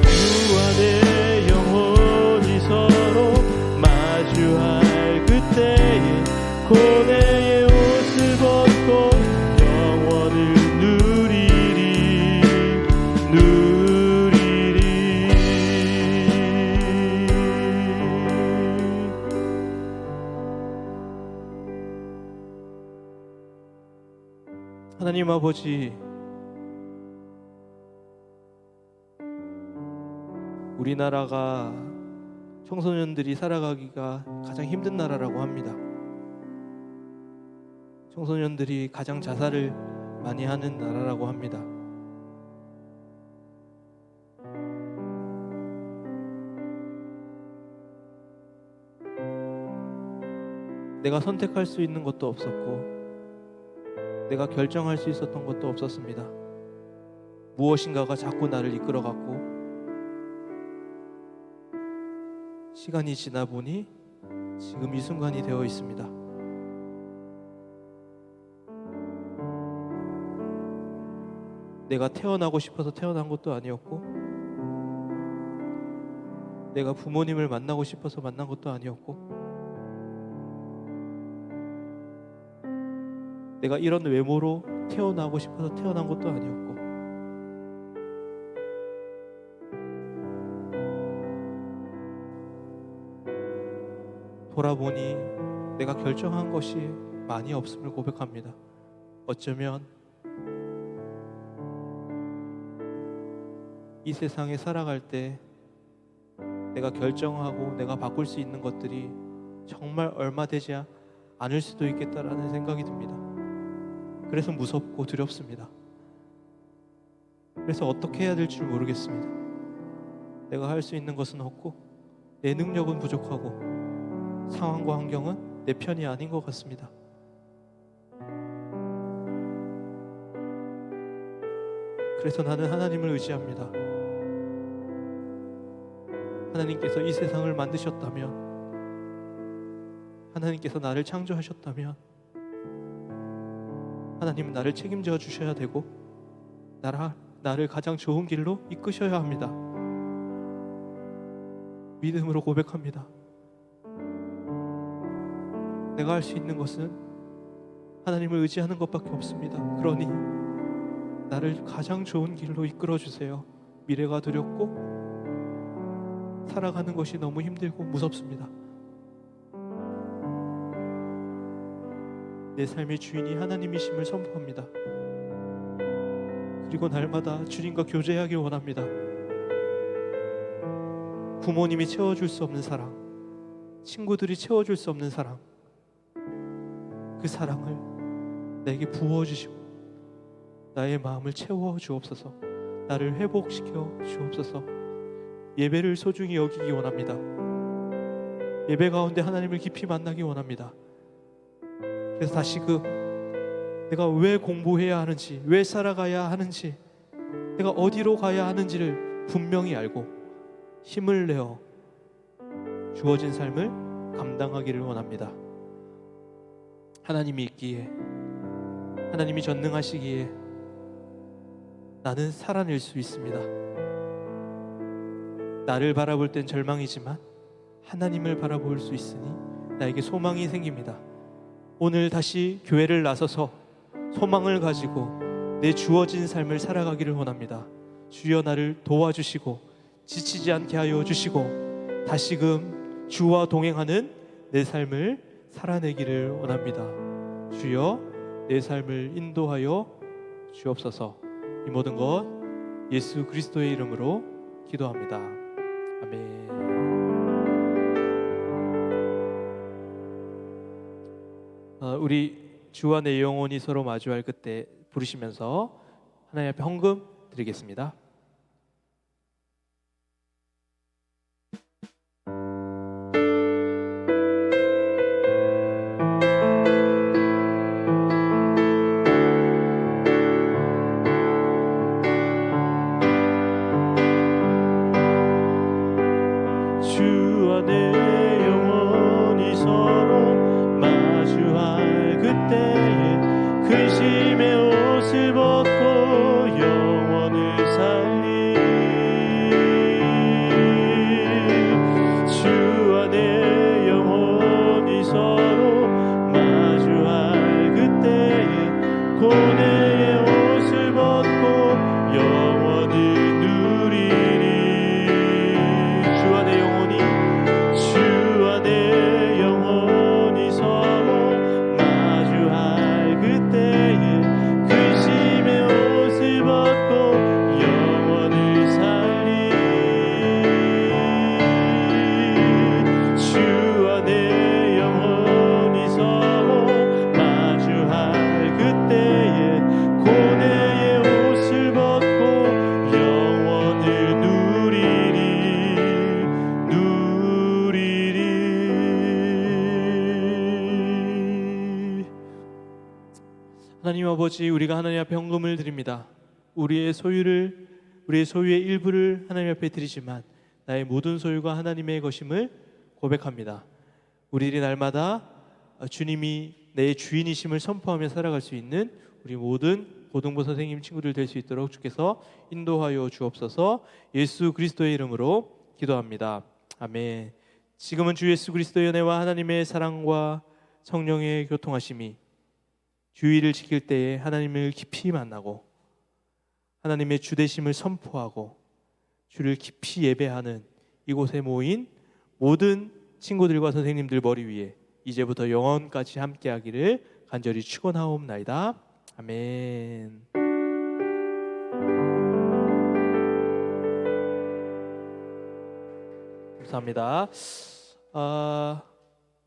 주 안에 영원히 서로 마주할 그때에 고뇌의 옷을 벗고 영원을 누리리. 하나님 아버지, 우리나라가 청소년들이 살아가기가 가장 힘든 나라라고 합니다. 청소년들이 가장 자살을 많이 하는 나라라고 합니다. 내가 선택할 수 있는 것도 없었고 내가 결정할 수 있었던 것도 없었습니다. 무엇인가가 자꾸 나를 이끌어갔고 시간이 지나 보니 지금 이 순간이 되어 있습니다. 내가 태어나고 싶어서 태어난 것도 아니었고 내가 부모님을 만나고 싶어서 만난 것도 아니었고 내가 이런 외모로 태어나고 싶어서 태어난 것도 아니었고 돌아보니 내가 결정한 것이 많이 없음을 고백합니다. 어쩌면 이 세상에 살아갈 때 내가 결정하고 내가 바꿀 수 있는 것들이 정말 얼마 되지 않을 수도 있겠다라는 생각이 듭니다. 그래서 무섭고 두렵습니다. 그래서 어떻게 해야 될지 모르겠습니다. 내가 할 수 있는 것은 없고 내 능력은 부족하고 상황과 환경은 내 편이 아닌 것 같습니다. 그래서 나는 하나님을 의지합니다. 하나님께서 이 세상을 만드셨다면, 하나님께서 나를 창조하셨다면 하나님은 나를 책임져 주셔야 되고 나를 가장 좋은 길로 이끄셔야 합니다. 믿음으로 고백합니다. 내가 할 수 있는 것은 하나님을 의지하는 것밖에 없습니다. 그러니 나를 가장 좋은 길로 이끌어 주세요. 미래가 두렵고 살아가는 것이 너무 힘들고 무섭습니다. 내 삶의 주인이 하나님이심을 선포합니다. 그리고 날마다 주님과 교제하길 원합니다. 부모님이 채워줄 수 없는 사랑, 친구들이 채워줄 수 없는 사랑, 그 사랑을 내게 부어주시고 나의 마음을 채워 주옵소서. 나를 회복시켜 주옵소서. 예배를 소중히 여기기 원합니다. 예배 가운데 하나님을 깊이 만나기 원합니다. 그래서 다시금 내가 왜 공부해야 하는지, 왜 살아가야 하는지, 내가 어디로 가야 하는지를 분명히 알고 힘을 내어 주어진 삶을 감당하기를 원합니다. 하나님이 있기에, 하나님이 전능하시기에 나는 살아낼 수 있습니다. 나를 바라볼 땐 절망이지만 하나님을 바라볼 수 있으니 나에게 소망이 생깁니다. 오늘 다시 교회를 나서서 소망을 가지고 내 주어진 삶을 살아가기를 원합니다. 주여 나를 도와주시고 지치지 않게 하여 주시고 다시금 주와 동행하는 내 삶을 살아내기를 원합니다. 주여 내 삶을 인도하여 주옵소서. 이 모든 것 예수 그리스도의 이름으로 기도합니다. 아멘. 우리 주와 내 영혼이 서로 마주할 그때 부르시면서 하나님 앞에 헌금 드리겠습니다. 주와 내 영혼이 서로 마주할 그때에 근심의 옷을 벗고 영원을 살리. 주와 내 영혼이 서로 마주할 그때에 고뇌의 옷을 벗고 영원을 누리리. 주와 내 영혼이 서로 마주할 그때에 근심의 옷을 벗고 영원을 살리. 주와 내 영혼이 서로 마주할 그때에 고뇌의 옷을 벗고 영원을 누리리. 하나님 아버지, 우리가 하나님 앞에 헌금을 드립니다. 우리의 소유의 일부를 하나님 앞에 드리지만 나의 모든 소유가 하나님의 것임을 고백합니다. 우리들이 날마다 주님이 내 주인이심을 선포하며 살아갈 수 있는 우리 모든 고등부 선생님 친구들 될 수 있도록 주께서 인도하여 주옵소서. 예수 그리스도의 이름으로 기도합니다. 아멘. 지금은 주 예수 그리스도의 은혜와 하나님의 사랑과 성령의 교통하심이 주의를 지킬 때에 하나님을 깊이 만나고 하나님의 주되심을 선포하고 주를 깊이 예배하는 이곳에 모인 모든 친구들과 선생님들 머리 위에 이제부터 영원까지 함께하기를 간절히 축원하옵나이다. 아멘. 감사합니다.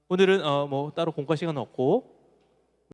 오늘은 따로 공과 시간은 없고